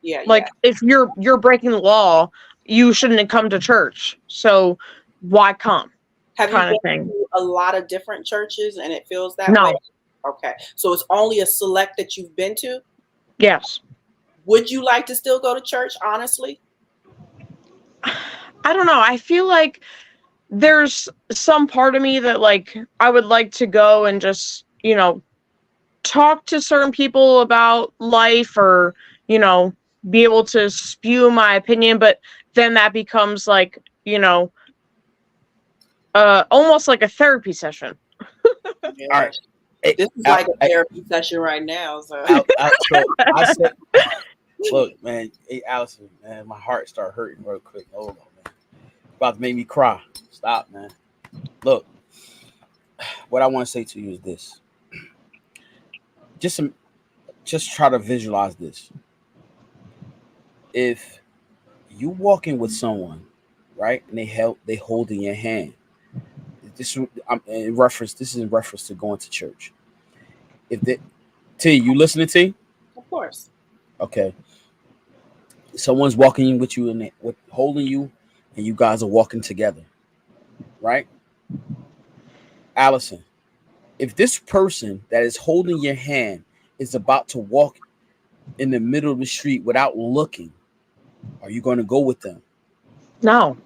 Yeah. Like if you're breaking the law, you shouldn't have come to church. So why come? Have kind you of been thing. to a lot of different churches and it feels that No. way? Okay. So it's only a select that you've been to? Yes. Would you like to still go to church, honestly? I don't know. I feel like there's some part of me that like I would like to go and just, talk to certain people about life or, be able to spew my opinion, but then that becomes like, almost like a therapy session. Yeah. All right. This is like a therapy session right now. So So I said, look, man, hey, Allison, man, my heart started hurting real quick. Hold on, man. About to make me cry. Stop, man. Look, what I want to say to you is this. Just try to visualize this. If you walking with someone, right, and they holding your hand. This is in reference to going to church. If they T, you listening, T? of course. Okay. Someone's walking with you and holding you, and you guys are walking together, right? Allison, if this person that is holding your hand is about to walk in the middle of the street without looking, are you going to go with them? No.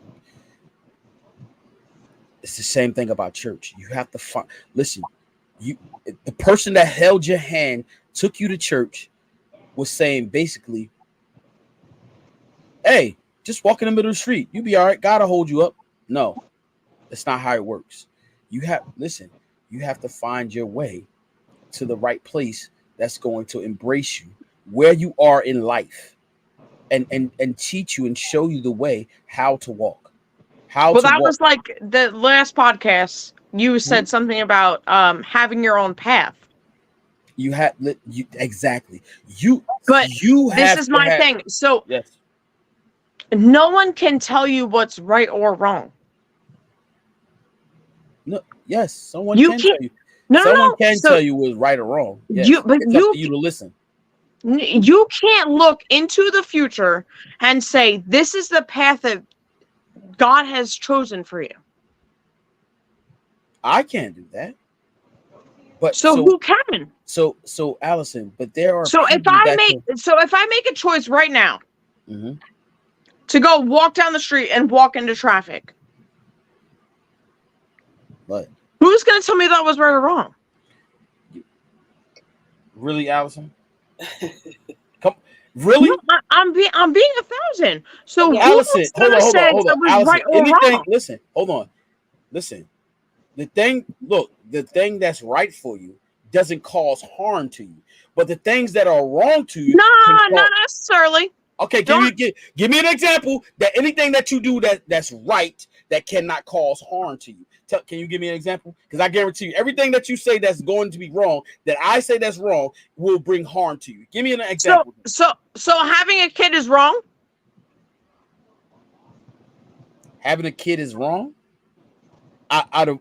It's the same thing about church. You have to listen. The person that held your hand, took you to church, was saying basically, hey, just walk in the middle of the street. You be all right. God will hold you up. No, that's not how it works. You have to find your way to the right place that's going to embrace you where you are in life and teach you and show you the way how to walk. Was like the last podcast. You said something about having your own path. Exactly. This is my thing. So yes. No one can tell you what's right or wrong. No, yes, someone can tell you. Someone can tell you what's right or wrong. Yes. It's up to you to listen. You can't look into the future and say this is the path that God has chosen for you. I can't do that. But who can? So Allison, but there are if I make a choice right now to go walk down the street and walk into traffic, but who's going to tell me that was right or wrong? Really, Allison? Come, really? No, I'm being 1,000. So Allison, hold on. Allison, right or wrong? Listen, hold on. Listen. The thing that's right for you doesn't cause harm to you. But the things that are wrong to you. Not necessarily. Okay, give me an example that anything that you do that's right that cannot cause harm to you. Can you give me an example? Because I guarantee you, everything that you say that's going to be wrong, that I say that's wrong, will bring harm to you. Give me an example. So having a kid is wrong? Having a kid is wrong? Out of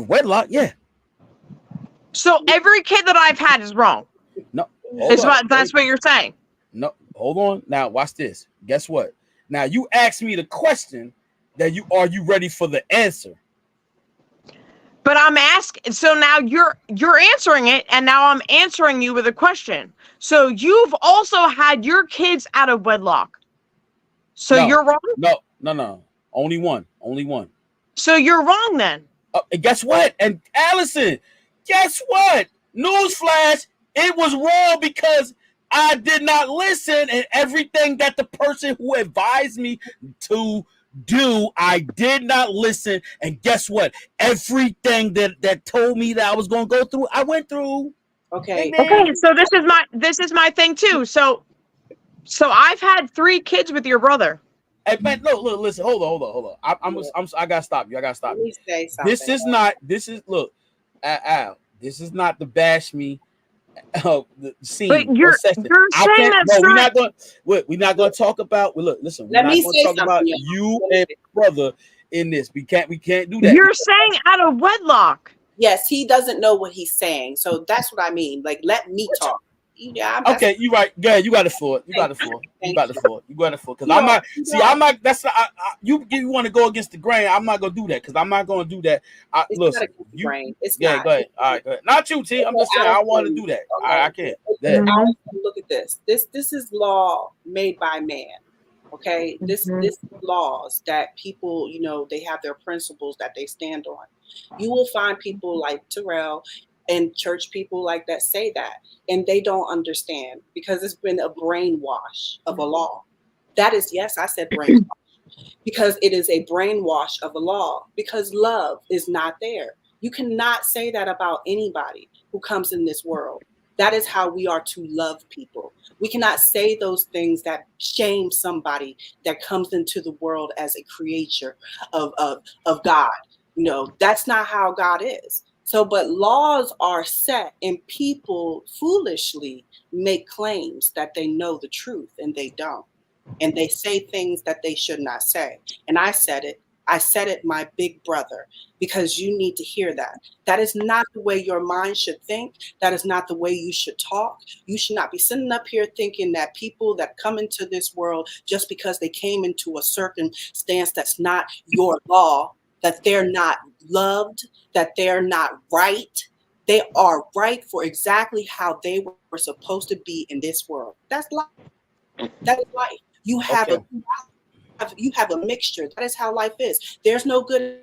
wedlock, yeah. So every kid that I've had is wrong. No, that's what you're saying. No, hold on. Now watch this. Guess what? Now you asked me the question that are you ready for the answer? But I'm asking, so now you're answering it, and now I'm answering you with a question. So you've also had your kids out of wedlock. So you're wrong? No. Only one. So you're wrong then. And guess what? And Allison, guess what? Newsflash, it was wrong because I did not listen, and everything that the person who advised me to do, I did not listen. And guess what? Everything that told me that I was going to go through, I went through. Okay. Okay. So this is my thing too. So I've had 3 kids with your brother. Hey, man, look, listen, hold on. I gotta stop you. Let me say something. This is not the bash me the scene. But you're saying that's we're not gonna talk about. Look, listen. Let me say talk about you and brother in this. We can't do that. You're saying out of wedlock. Yes, he doesn't know what he's saying, so that's what I mean. Like, let me talk. Yeah. Okay, you're right. Yeah, you got the floor. Because I'm not. See, I'm not. That's not. You want to go against the grain. I'm not gonna do that because I'm not gonna do that. It's not against the grain. It's not. Go ahead. All right, go ahead. Not you, T. I'm just saying I want to do that. Okay. I can't. Look at this. This is law made by man. Okay, this laws that people, they have their principles that they stand on. You will find people like Terrell and church people like that say that, and they don't understand because it's been a brainwash of a law. That is, yes, I said brainwash because it is a brainwash of a law because love is not there. You cannot say that about anybody who comes in this world. That is how we are to love people. We cannot say those things that shame somebody that comes into the world as a creature of God. That's not how God is. So, but laws are set and people foolishly make claims that they know the truth and they don't. And they say things that they should not say. And I said it, my big brother, because you need to hear that. That is not the way your mind should think. That is not the way you should talk. You should not be sitting up here thinking that people that come into this world just because they came into a certain stance that's not your law, that they're not loved, that they're not right. They are right for exactly how they were supposed to be in this world. That's life. That is life. You have a mixture. That is how life is. There's no good,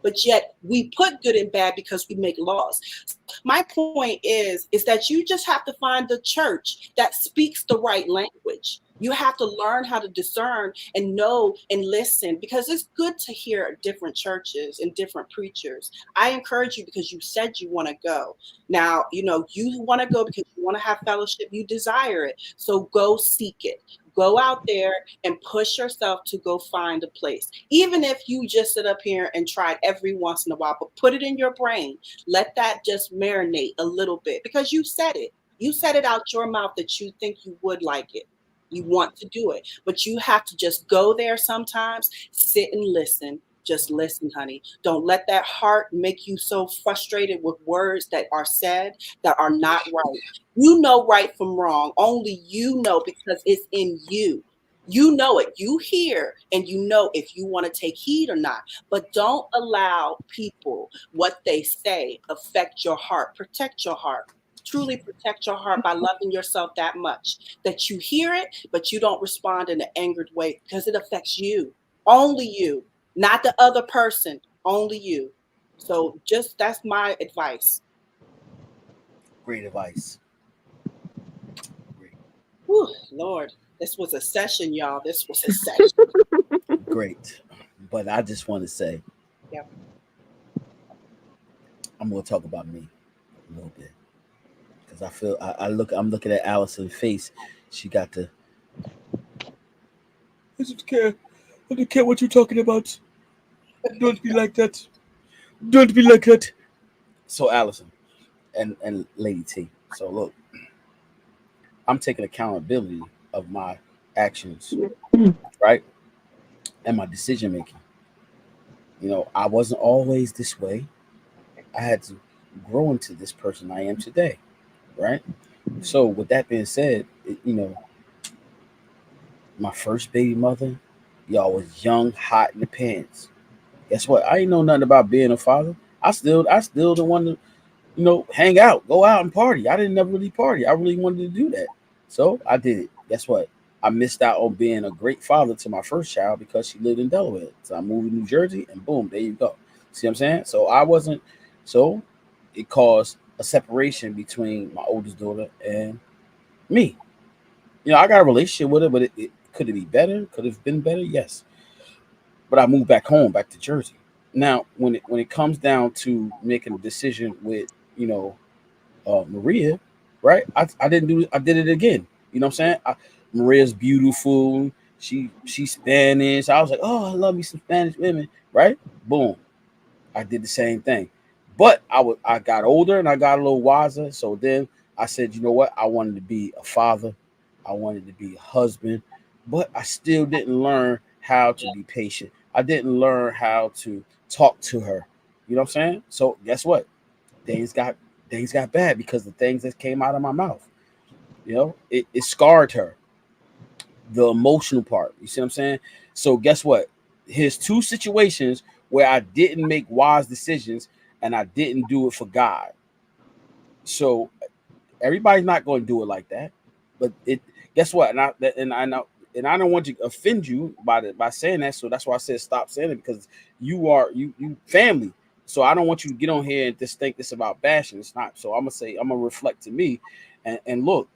but yet we put good and bad because we make laws. My point is that you just have to find the church that speaks the right language. You have to learn how to discern and know and listen because it's good to hear different churches and different preachers. I encourage you because you said you want to go. Now, you want to go because you want to have fellowship. You desire it. So go seek it. Go out there and push yourself to go find a place. Even if you just sit up here and try it every once in a while, but put it in your brain. Let that just marinate a little bit because you said it. You said it out your mouth that you think you would like it. You want to do it, but you have to just go there sometimes, sit and listen. Just listen, honey. Don't let that heart make you so frustrated with words that are said that are not right. You know right from wrong. Only you know because it's in you. You know it. You hear and you know if you want to take heed or not. But don't allow people, what they say, affect your heart. Protect your heart. Truly protect your heart by loving yourself that much that you hear it, but you don't respond in an angered way because it affects you. Only you. Not the other person, only you. So that's my advice. Great advice. Great. Whew, Lord, this was a session, y'all. This was a session. Great. But I just want to say, I'm going to talk about me a little bit. Because I'm looking at Allison's face She got to. I don't care. I don't care what you're talking about. Don't be like that. Don't be like that. So Allison and Lady T. So look, I'm taking accountability of my actions, right? And my decision making. I wasn't always this way. I had to grow into this person I am today, right? So with that being said, my first baby mother, y'all was young, hot in the pants. Guess what? I ain't know nothing about being a father. I still don't want to, hang out, go out and party. I didn't never really party. I really wanted to do that. So I did it. Guess what? I missed out on being a great father to my first child because she lived in Delaware. So I moved to New Jersey and boom, there you go. See what I'm saying? So it caused a separation between my oldest daughter and me. I got a relationship with her, but it could it be better? Could have been better? Yes. But I moved back home, back to Jersey. Now, when it comes down to making a decision with, Maria, right? I did it again. You know what I'm saying? Maria's beautiful. She's Spanish. I was like, oh, I love me some Spanish women, right? Boom. I did the same thing. But I got older and I got a little wiser. So then I said, you know what? I wanted to be a father. I wanted to be a husband, but I still didn't learn how to be patient. I didn't learn how to talk to her. You know what I'm saying? So guess what? Things got bad because the things that came out of my mouth. It scarred her. The emotional part. You see what I'm saying? So guess what? Here's two situations where I didn't make wise decisions and I didn't do it for God. So everybody's not going to do it like that. But guess what? And I know, and I don't want to offend you by saying that. So that's why I said stop saying it, because you family. So I don't want you to get on here and just think this about bashing. It's not. So I'm gonna reflect to me, and look.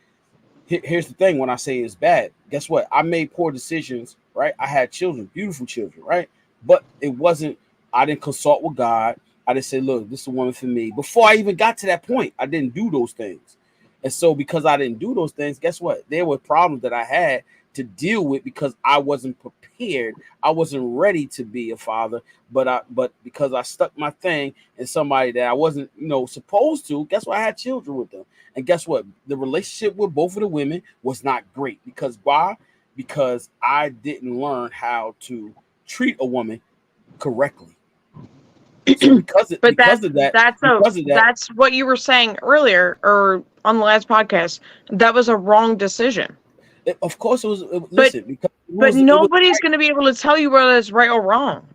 Here's the thing: when I say it's bad, guess what? I made poor decisions, right? I had children, beautiful children, right? But it wasn't. I didn't consult with God. I didn't say, "Look, this is a woman for me." Before I even got to that point, I didn't do those things, and so because I didn't do those things, guess what? There were problems that I had to deal with because I wasn't prepared. I wasn't ready to be a father, but because I stuck my thing in somebody that I wasn't, supposed to. Guess what? I had children with them. And guess what? The relationship with both of the women was not great. Because why? Because I didn't learn how to treat a woman correctly. So that's what you were saying earlier or on the last podcast. That was a wrong decision. Of course it was. But nobody's going to be able to tell you whether it's right or wrong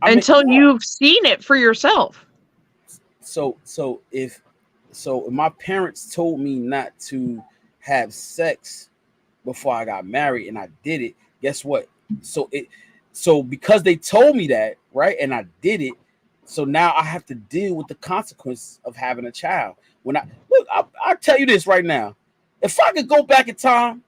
until you've seen it for yourself. So if my parents told me not to have sex before I got married and I did it, guess what? So because they told me that, right, and I did it, so now I have to deal with the consequences of having a child. I'll tell you this right now. If I could go back in time,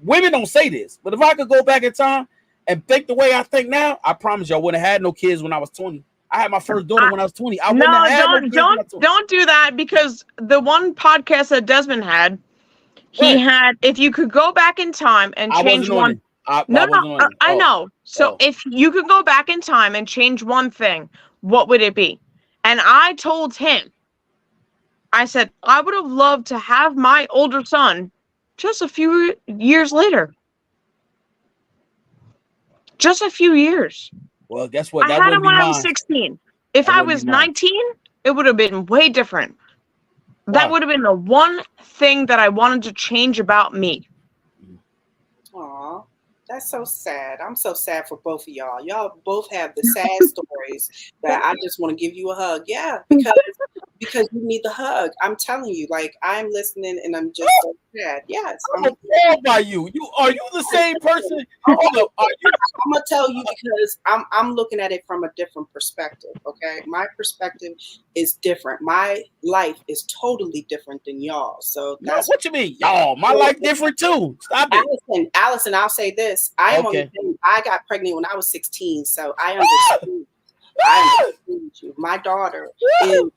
women don't say this, but if I could go back in time and think the way I think now, I promise you I wouldn't have had no kids when I was 20. I had my first daughter when I was 20. Don't do that, because the one podcast that Desmond had, he had, if you could go back in time and change one. I know. So if you could go back in time and change one thing, what would it be? And I told him, I said, I would have loved to have my older son just a few years later. Just a few years. Well, guess what? I had him when I was 16. If I was 19, it would have been way different. Wow. That would have been the one thing that I wanted to change about me. Aw, that's so sad. I'm so sad for both of y'all. Y'all both have the sad stories that I just want to give you a hug. Yeah, because you need the hug. I'm telling you, like, I'm listening and I'm just so sad. Yes. I'm appalled by you. Are you the same person? Hold up. I'm gonna tell you because I'm looking at it from a different perspective. Okay, my perspective is different. My life is totally different than y'all. So that's what you mean, y'all. My life different too. Stop it, Allison. I'll say this. I got pregnant when I was 16, so I understand. I understand you. My daughter is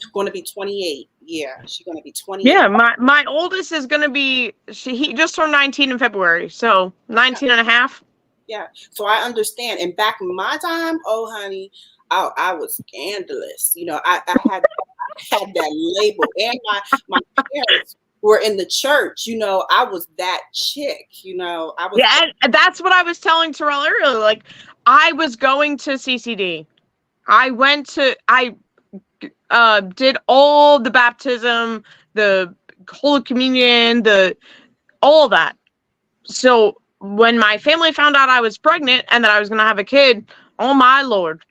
going to be 28. Yeah, she's going to be 28. Yeah, my oldest is going to be, he just turned 19 in February, so 19 and a half. Yeah, so I understand. And back in my time, oh honey, I was scandalous. You know, I had that label, and my parents were in the church. You know, I was that chick. You know, I was. Yeah, and that's what I was telling Terrell earlier. Like, I was going to CCD. I did all the baptism, the Holy Communion, all of that. So when my family found out I was pregnant and that I was going to have a kid, oh my Lord.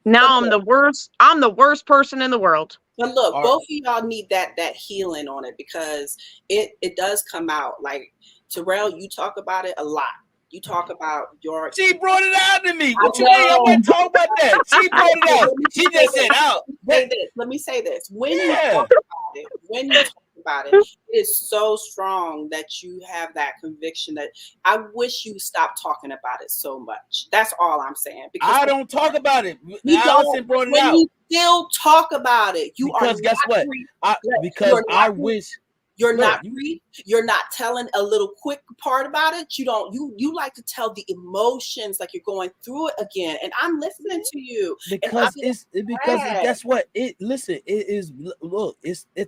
Now I'm the worst person in the world. But look, both of y'all need that healing on it, because it does come out. Like, Terrell, you talk about it a lot. You talk about your. She brought it out to me. What you mean? I wasn't talking about that. She brought it out. She just said out. Let me say this. When you talk about it, it is so strong that you have that conviction that I wish you stopped talking about it so much. That's all I'm saying. Because I don't talk about it. Allison brought it out. You still talk about it. Because guess what? I wish. You're not you're not telling a little quick part about it. You don't you like to tell the emotions, like you're going through it again. And I'm listening to you. Because guess what?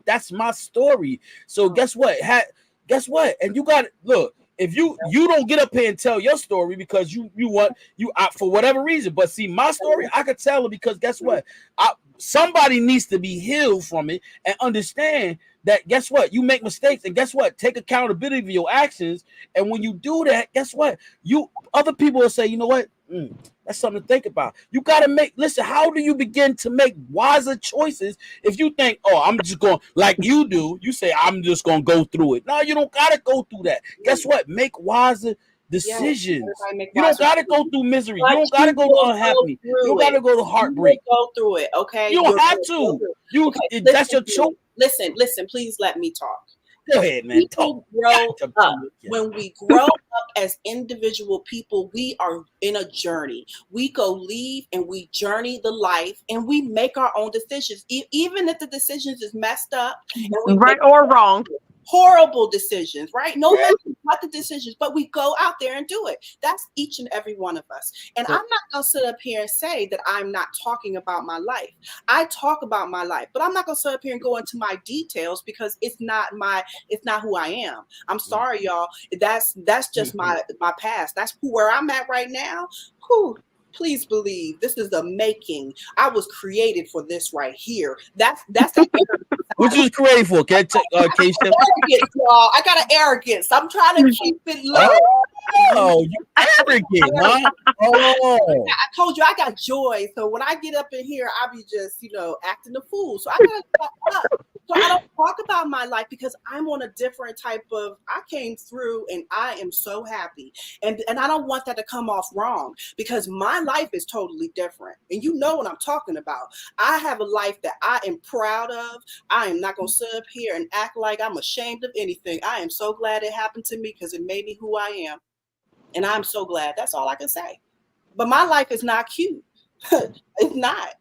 That's my story. So guess what? And you got look. If you don't get up here and tell your story because you for whatever reason, but see my story, I could tell it because guess what? Somebody needs to be healed from it and understand that guess what? You make mistakes, and guess what? Take accountability of your actions. And when you do that, guess what? Other people will say, you know what? That's something to think about. You got to listen, how do you begin to make wiser choices if you think, oh, I'm just going, like you do, you say, I'm just going to go through it. No, you don't got to go through that. Guess what? Make wiser decisions. You don't got to go through misery. You don't got to go to unhappy. You don't got to go to heartbreak. Go through it, okay? You don't have to. That's your choice. Listen, please let me talk. Go ahead, man. When we grow up as individual people, we are in a journey. We leave and we journey the life, and we make our own decisions, even if the decisions is messed up, right or wrong. Horrible decisions, right? No matter what the decisions, but we go out there and do it. That's each and every one of us. And I'm not going to sit up here and say that I'm not talking about my life. I talk about my life, but I'm not going to sit up here and go into my details because it's not who I am. I'm sorry, y'all. That's just my past. That's where I'm at right now. Please believe this is the making. I was created for this right here. That's what you was created for? Arrogance, y'all. I got an arrogance. I'm trying to keep it low. Oh, you arrogant, huh? Oh. I told you I got joy. So when I get up in here, I'll be just, acting a fool. So I gotta shut up. So I don't talk about my life because I'm on a different type of, I came through and I am so happy. And I don't want that to come off wrong because my life is totally different. And you know what I'm talking about. I have a life that I am proud of. I am not going to sit up here and act like I'm ashamed of anything. I am so glad it happened to me because it made me who I am. And I'm so glad. That's all I can say. But my life is not cute. It's not.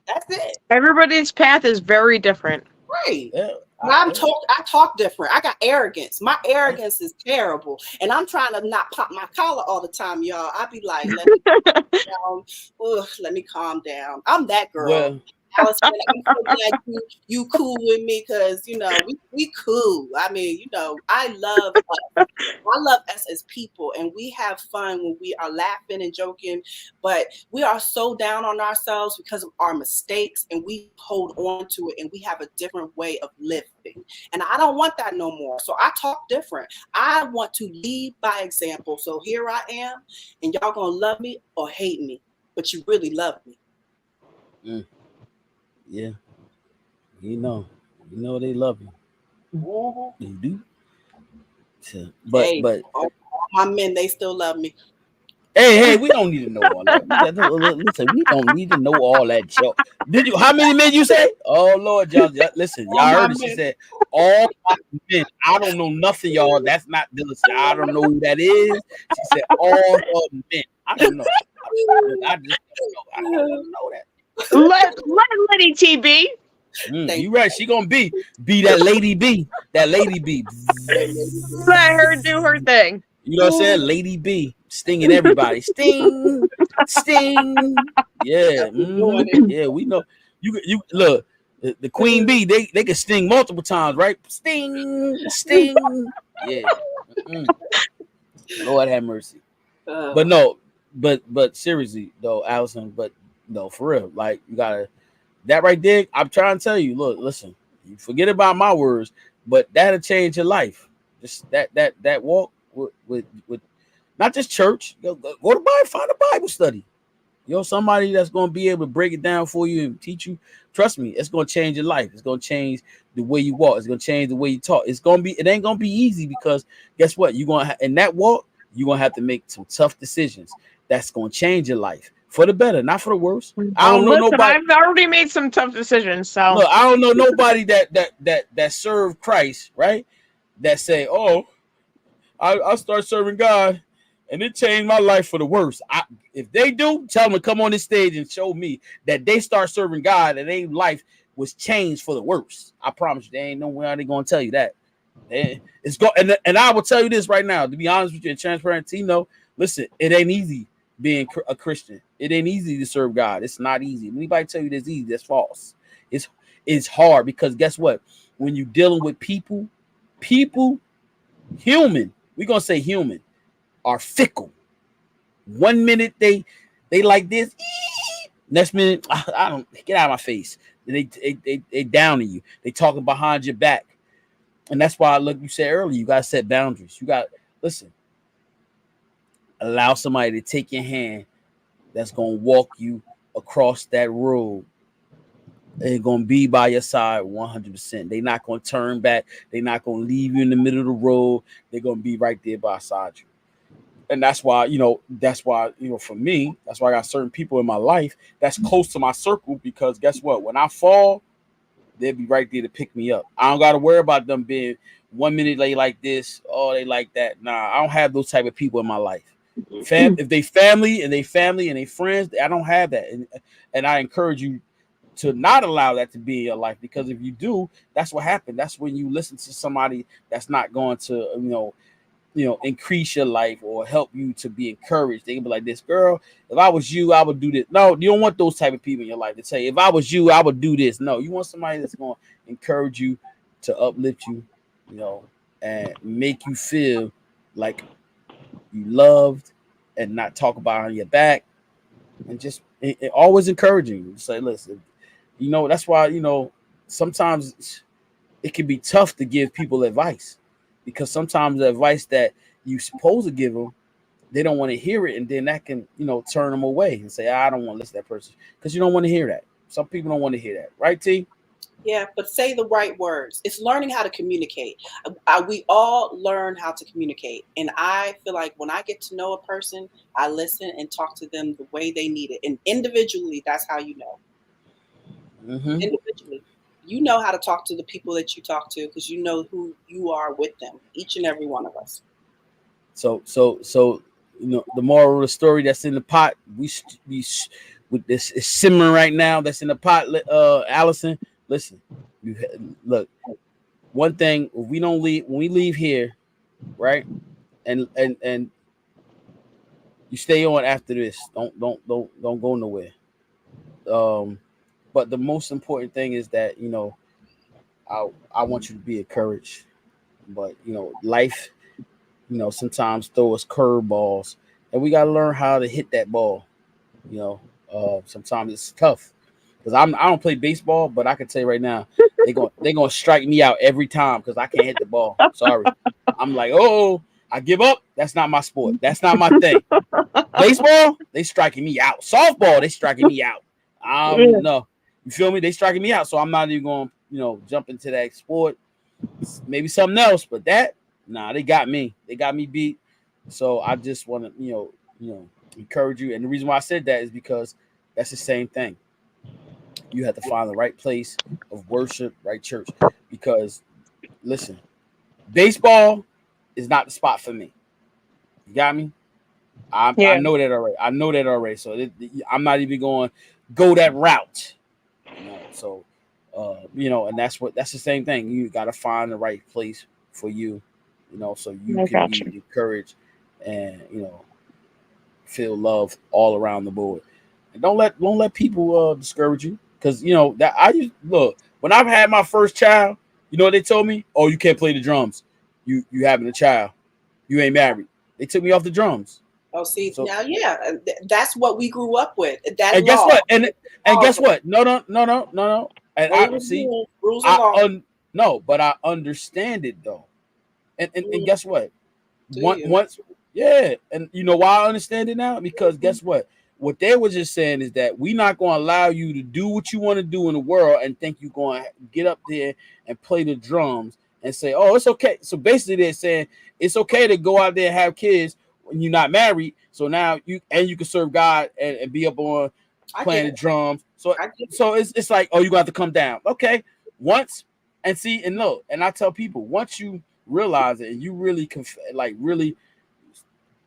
That's it. Everybody's path is very different. Right. Yeah, I talk different. I got arrogance. My arrogance is terrible. And I'm trying to not pop my collar all the time, y'all. I be like, let me calm down. I'm that girl. Well, Allison, I'm so glad you cool with me because we cool. I mean, I love us. I love us as people, and we have fun when we are laughing and joking. But we are so down on ourselves because of our mistakes, and we hold on to it, and we have a different way of living. And I don't want that no more. So I talk different. I want to lead by example. So here I am, and y'all gonna love me or hate me, but you really love me. Yeah, you know they love you. Mm-hmm. They do. So, but all my men, they still love me. Hey, we don't need to know all that. Listen, we don't need to know all that joke. Did you? How many men you say? Oh Lord, y'all listen. Y'all heard it. She said all my men. I don't know nothing, y'all. That's not Listen, I don't know who that is. She said all of men. I don't know. I just don't know. I don't know that. Let Lady T be. You right. She gonna be that lady B. That lady B. Let her do her thing. You know what I'm saying? Lady B stinging everybody. Sting, sting. Yeah, yeah. We know. You look. The queen bee. They can sting multiple times, right? Sting, sting. Yeah. Lord have mercy. But no. But seriously though, Allison. But no, for real. Like you gotta. That right there. I'm trying to tell you. Look, listen. You forget about my words, but that'll change your life. Just that walk with not just church. Go to Bible, find a Bible study. You know, somebody that's going to be able to break it down for you and teach you. Trust me, it's going to change your life. It's going to change the way you walk. It's going to change the way you talk. It ain't going to be easy because guess what? You're going to in that walk, you're going to have to make some tough decisions. That's going to change your life for the better, not for the worse. I don't know nobody. I've already made some tough decisions. So look, I don't know nobody that served Christ, right? That say, oh, I start serving God and it changed my life for the worse. If they do, tell them to come on this stage and show me that they start serving God and their life was changed for the worse. I promise you, they ain't nowhere they gonna tell you that. It's go and I will tell you this right now, to be honest with you and transparent, Tino. Listen, it ain't easy being a Christian. It ain't easy to serve God. It's not easy. Anybody tell you that's easy, that's false. It's hard because guess what? When you're dealing with people, human, we're gonna say human, are fickle. 1 minute they like this, next minute I don't get out of my face. They downing you. They talking behind your back, and that's why look. You said earlier, you gotta set boundaries. You got listen. Allow somebody to take your hand. That's gonna walk you across that road. They're gonna be by your side 100%. They're not gonna turn back. They're not gonna leave you in the middle of the road. They're gonna be right there beside you. And that's why, for me, that's why I got certain people in my life that's close to my circle because guess what? When I fall, they'll be right there to pick me up. I don't got to worry about them being 1 minute they like this, oh, they like that. Nah, I don't have those type of people in my life. If they family and they friends, I don't have that. And I encourage you to not allow that to be in your life because if you do, that's what happened. That's when you listen to somebody that's not going to, increase your life or help you to be encouraged. They can be like this, girl, if I was you, I would do this. No, you don't want those type of people in your life to say, if I was you, I would do this. No, you want somebody that's going to encourage you, to uplift you, and make you feel like you loved and not talk about on your back and just it always encouraging you. Say, listen, that's why, sometimes it can be tough to give people advice. Because sometimes the advice that you supposed to give them, they don't want to hear it, and then that can, turn them away and say, I don't want to listen to that person because you don't want to hear that. Some people don't want to hear that, right, T? Yeah, but say the right words. It's learning how to communicate. We all learn how to communicate, and I feel like when I get to know a person, I listen and talk to them the way they need it, and individually, that's how you know. Individually. You know how to talk to the people that you talk to because you know who you are with them, each and every one of us. So the moral of the story that's in the pot, we with this is simmering right now. That's in the pot, Allison. Listen, look. One thing, if we don't leave when we leave here, right, and you stay on after this. Don't go nowhere. But the most important thing is that, I want you to be encouraged. But, life, sometimes throw us curveballs. And we got to learn how to hit that ball. Sometimes it's tough. Because I don't play baseball, but I can tell you right now, they're gonna strike me out every time because I can't hit the ball. Sorry. I'm like, I give up. That's not my sport. That's not my thing. Baseball, they striking me out. Softball, they striking me out. No. You feel me? They striking me out, so I'm not even going to, jump into that sport. Maybe something else, but that, they got me. They got me beat. So I just want to, encourage you. And the reason why I said that is because that's the same thing. You have to find the right place of worship, right church. Because, listen, baseball is not the spot for me. You got me? I know that already. So I'm not even going go that route. So and that's the same thing. You got to find the right place for you, so you I can got be you. encouraged and feel love all around the board. And don't let people discourage you, because that I used look when I've had my first child. You know what they told me? Oh, you can't play the drums. You having a child. You ain't married. They took me off the drums. Oh, see, So now, yeah, that's what we grew up with. That and guess law. what? And Laws guess what? No. And I Rules, see. rules and I laws. no, but I understand it though. And Mm, guess what? do you? Once, yeah, and you know why I understand it now? Because Mm, guess what? What they were just saying is that we're not going to allow you to do what you want to do in the world and think you're going to get up there and play the drums and say, "Oh, it's okay." So basically, they're saying it's okay to go out there and have kids when you're not married. So now you can serve God and be up on I get playing the it. drums. So I get it. so it's like, oh, you got to come down. Okay, once and see and look, and I tell people, once you realize it and you really really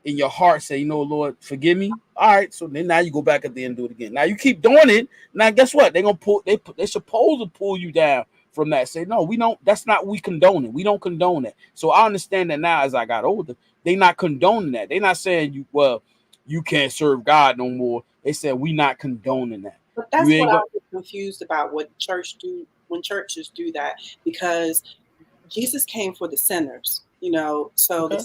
in your heart say, Lord, forgive me. All right, so then now you go back at the end and do it again. Now you keep doing it. Now guess what? They're gonna they supposed to pull you down from that. Say, no, we don't. That's not we condone it. We don't condone it. So I understand that now as I got older, they not condoning that. They're not saying you can't serve God no more. They said we not condoning that. But You that's what ain't I go was confused about what church do when churches do that, because Jesus came for the sinners, so okay.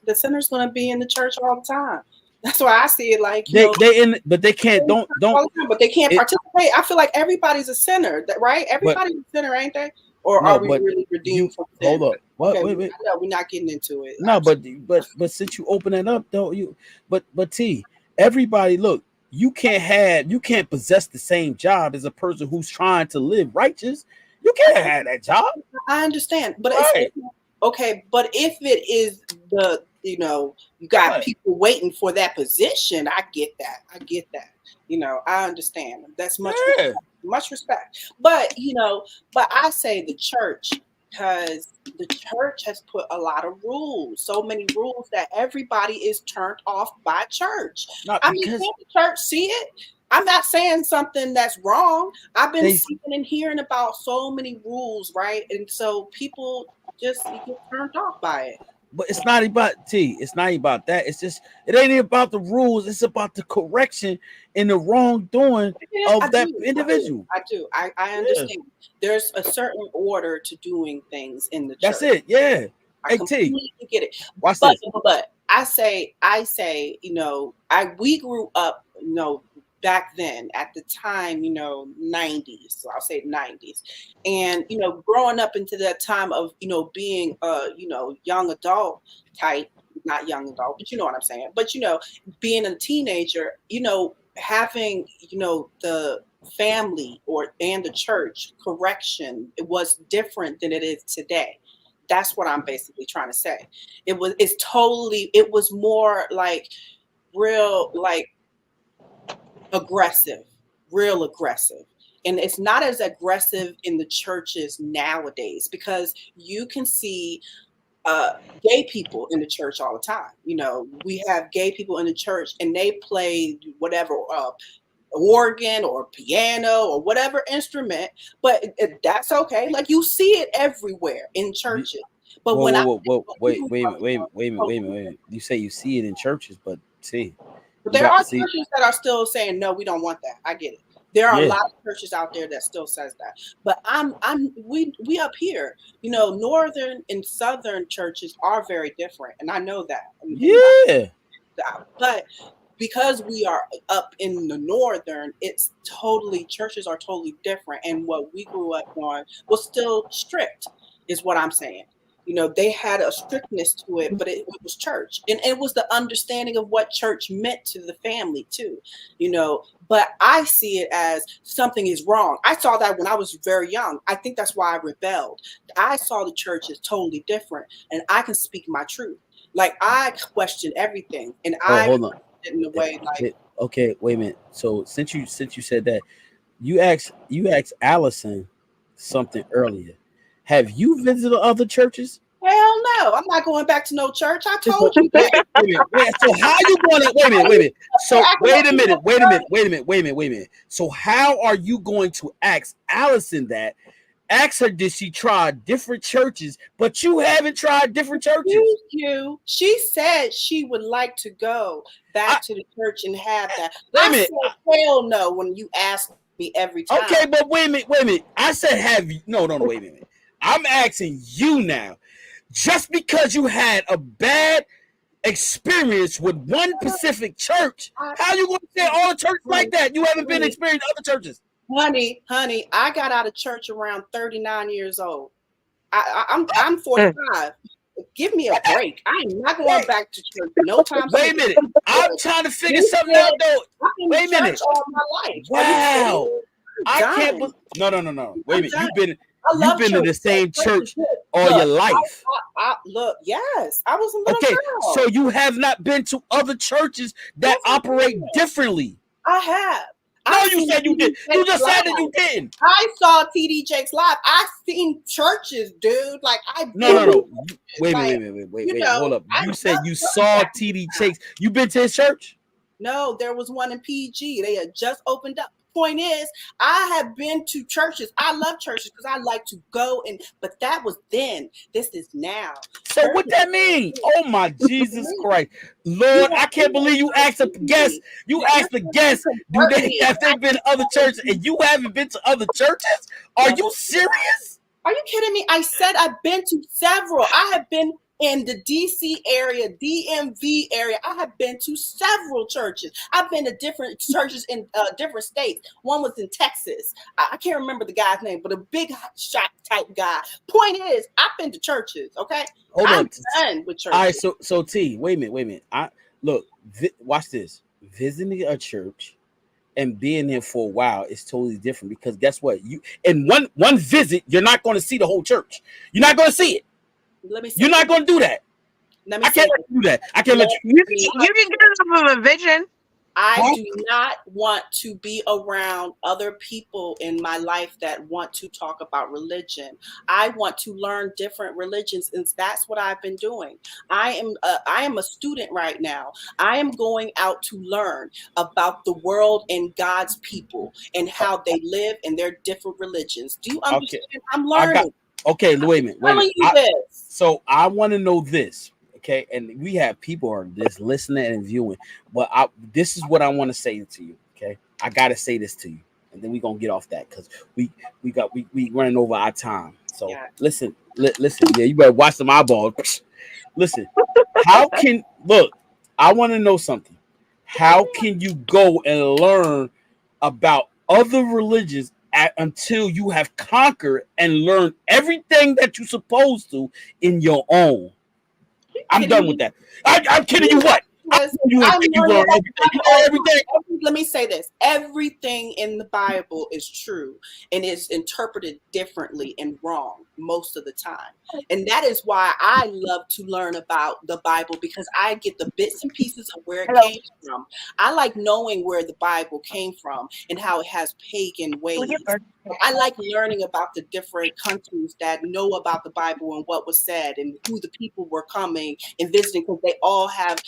the sinners going to be in the church all the time. That's why I see it like, They in but they can't don't all the time, but they can't it participate. I feel like everybody's a sinner, right? but Everybody's a sinner, ain't they? Or no, are we but really you redeemed from hold sin? up. What Okay, wait. I know we're not getting into it. No, but since you open it up, though, but T, everybody look, you can't possess the same job as a person who's trying to live righteous. You can't have that job, I understand, but right? it's okay. But if it is you got What? people waiting for that position, I get that. I get that. I understand. That's Yeah, much respect. But but I say the church, because the church has put a lot of rules, so many rules that everybody is turned off by church. not I mean, because can't the church see it? I'm not saying something that's wrong. I've been they, seeing and hearing about so many rules, right? And so people just you get turned off by it. but it's not about T. It's not about that. It's just it ain't about the rules. It's about the correction and the wrongdoing Yeah, I of that do. I do. individual. I do. I Yeah, understand. There's a certain order to doing things in the that's church. it. Yeah. I Hey T, completely get it. watch But this. I say, we grew up, back then at the time, 90s. So I'll say 90s. And, growing up into that time of, being a, young adult type, not young adult, but you know what I'm saying. But being a teenager, having, the family and the church correction, it was different than it is today. That's what I'm basically trying to say. It was more like real, like aggressive, real aggressive. And it's not as aggressive in the churches nowadays, because you can see uh, gay people in the church all the time. We have gay people in the church and they play whatever organ or piano or whatever instrument, but that's okay. Like, you see it everywhere in churches. But when I Wait, wait a minute. You say you see it in churches, but see, But you there got are see, churches that are still saying no, we don't want that. I get it. There are a yeah, lot of churches out there that still says that. But we up here, northern and southern churches are very different, and I know that. yeah. But because we are up in the northern, it's totally churches are totally different, and what we grew up on was still strict, is what I'm saying. They had a strictness to it, but it was church, and it was the understanding of what church meant to the family too. But I see it as something is wrong. I saw that when I was very young. I think that's why I rebelled. I saw the church as totally different, and I can speak my truth. Like, I question everything, and Oh, I hold on. in a way like, Okay, wait a minute. So since you said that, you asked Allison something earlier. Have you visited other churches? Hell no, I'm not going back to no church. I So, told you that. so how you gonna wait a minute? So wait a minute. So how are you going to ask Allison that? Ask her, did she try different churches? But you haven't tried different churches. You. She said she would like to go back to the church and have that. Wait a minute. Said, hell no when you ask me every time. Okay, but wait a minute. I said have you? No, wait a minute. I'm asking you now. Just because you had a bad experience with one specific church, how you going to say all the churches like that? You haven't been experienced other churches. Honey, I got out of church around 39 years old. I'm 45. Give me a break. I am not going back to church no time. Wait a minute. I'm trying to figure something out though. Wait a minute. All my life. Wow. I can't believe. No. Wait a minute. You've been in the same church all your life. Look, yes, I was a little girl. So you have not been to other churches that operate differently. I have. No, you said you did. You just said that you didn't. I saw TD Jakes live. I've seen churches, dude. Like No. Wait. Hold up. You said you saw TD Jakes. You been to his church? No, there was one in PG. They had just opened up. Point is, I have been to churches. I love churches because I like to go but that was then. This is now. So what that mean? Oh my Jesus Christ, Lord! I can't believe you asked a guest. You asked the guest, have they been to other churches, and you haven't been to other churches? Are you serious? Are you kidding me? I said I've been to several. I have been in the DC area, DMV area. I have been to several churches. I've been to different churches in different states. One was in Texas. I can't remember the guy's name, but a big shot type guy. Point is, I've been to churches. Okay, I'm done with churches. All right, so T, wait a minute. Watch this. Visiting a church and being there for a while is totally different because guess what? You in one visit, you're not going to see the whole church. You're not going to see it. You're not going to do that. I can't let you do that. I can't let you. You can get enough of a vision. I do not want to be around other people in my life that want to talk about religion. I want to learn different religions, and that's what I've been doing. I am a student right now. I am going out to learn about the world and God's people and how they live and their different religions. Do you understand? Okay. I'm learning. Okay, wait a minute. So I want to know this. Okay, and we have people are just listening and viewing, but this is what I want to say to you. Okay, I gotta say this to you, and then we're gonna get off that because we running over our time. So listen. Yeah, you better watch some eyeballs. Listen, I want to know something. How can you go and learn about other religions until you have conquered and learned everything that you're supposed to in your own? I'm done with that. I'm kidding you. What? You learn everything. Let me say this. Everything in the Bible is true and is interpreted differently and wrong most of the time. And that is why I love to learn about the Bible, because I get the bits and pieces of where it came from. I like knowing where the Bible came from and how it has pagan ways. I like learning about the different countries that know about the Bible and what was said and who the people were coming and visiting, because they all have,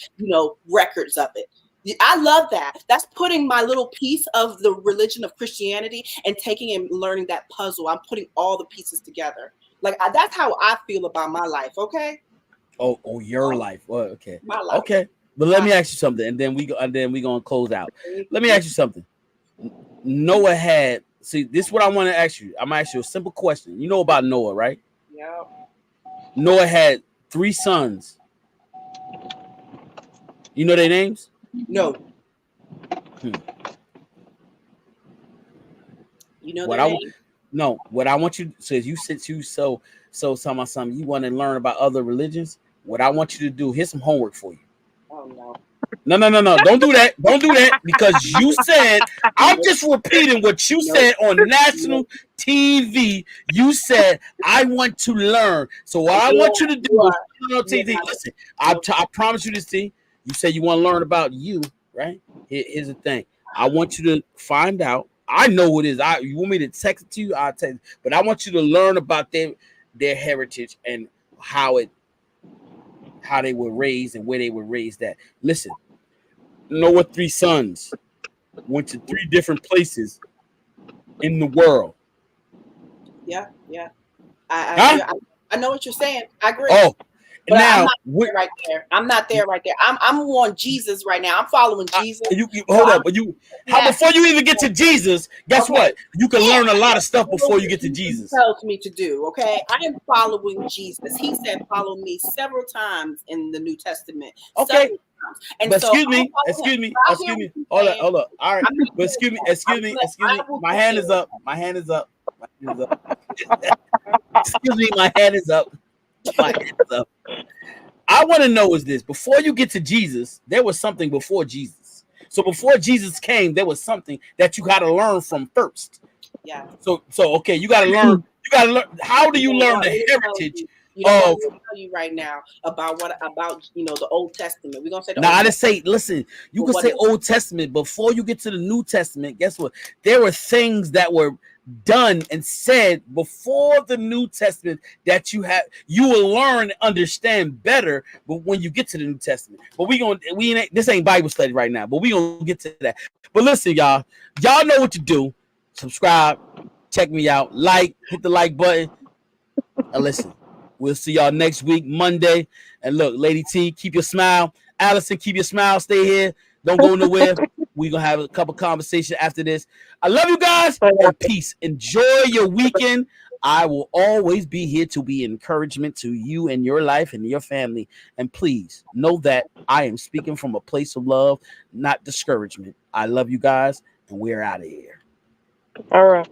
records of it. I love that. That's putting my little piece of the religion of Christianity and taking and learning that puzzle. I'm putting all the pieces together. That's how I feel about my life. Okay. Oh, your life. Well, okay. My life. Okay. But let me ask you something, and then we're gonna close out. Let me ask you something. Noah had. See, this is what I want to ask you. I'm gonna ask you a simple question. You know about Noah, right? Yeah. Noah had 3 sons. You know their names? No. You know what what I want you, since you so talking about something, you want to learn about other religions. What I want you to do, here's some homework for you. Oh no. No. Don't do that. Don't do that, because you said, I'm just repeating what you said on national TV. You said, I want to learn. So what I want you to do on TV, listen, I promise you this, T. You said you want to learn about you, right? Here's the thing. I want you to find out. I know what it is. You want me to text it to you? I'll text it. But I want you to learn about their heritage and how they were raised and where they were raised at. Listen, Noah's 3 sons went to 3 different places in the world. Yeah. Huh? I know what you're saying. I agree. Oh, but now right there. I'm not there right there. I'm on Jesus right now. I'm following Jesus. Hold up, but before you even get to Jesus, guess what? You can learn a lot of stuff before you get to Jesus. Tells me to do. Okay, I am following Jesus. He said, "Follow me" several times in the New Testament. Okay. And but so excuse me. Hold up. All right. But excuse me. My hand is up. Excuse me, my hand is up. I want to know is this: before you get to Jesus, there was something before Jesus. So before Jesus came, there was something that you got to learn from first. Yeah. So okay, you got to learn. You got to learn. How do you learn the heritage? You know what I'm going to tell you right now about the Old Testament. We're gonna say I just say, listen, you can say Old Testament before you get to the New Testament. Guess what? There were things that were done and said before the New Testament that you will learn and understand better. But when you get to the New Testament, but this ain't Bible study right now, but we gonna get to that. But listen, y'all know what to do. Subscribe, check me out, hit the like button, and listen. We'll see y'all next week, Monday. And look, Lady T, keep your smile. Allison, keep your smile. Stay here. Don't go nowhere. We're going to have a couple conversations after this. I love you guys. And peace. Enjoy your weekend. I will always be here to be encouragement to you and your life and your family. And please know that I am speaking from a place of love, not discouragement. I love you guys, and we're out of here. All right.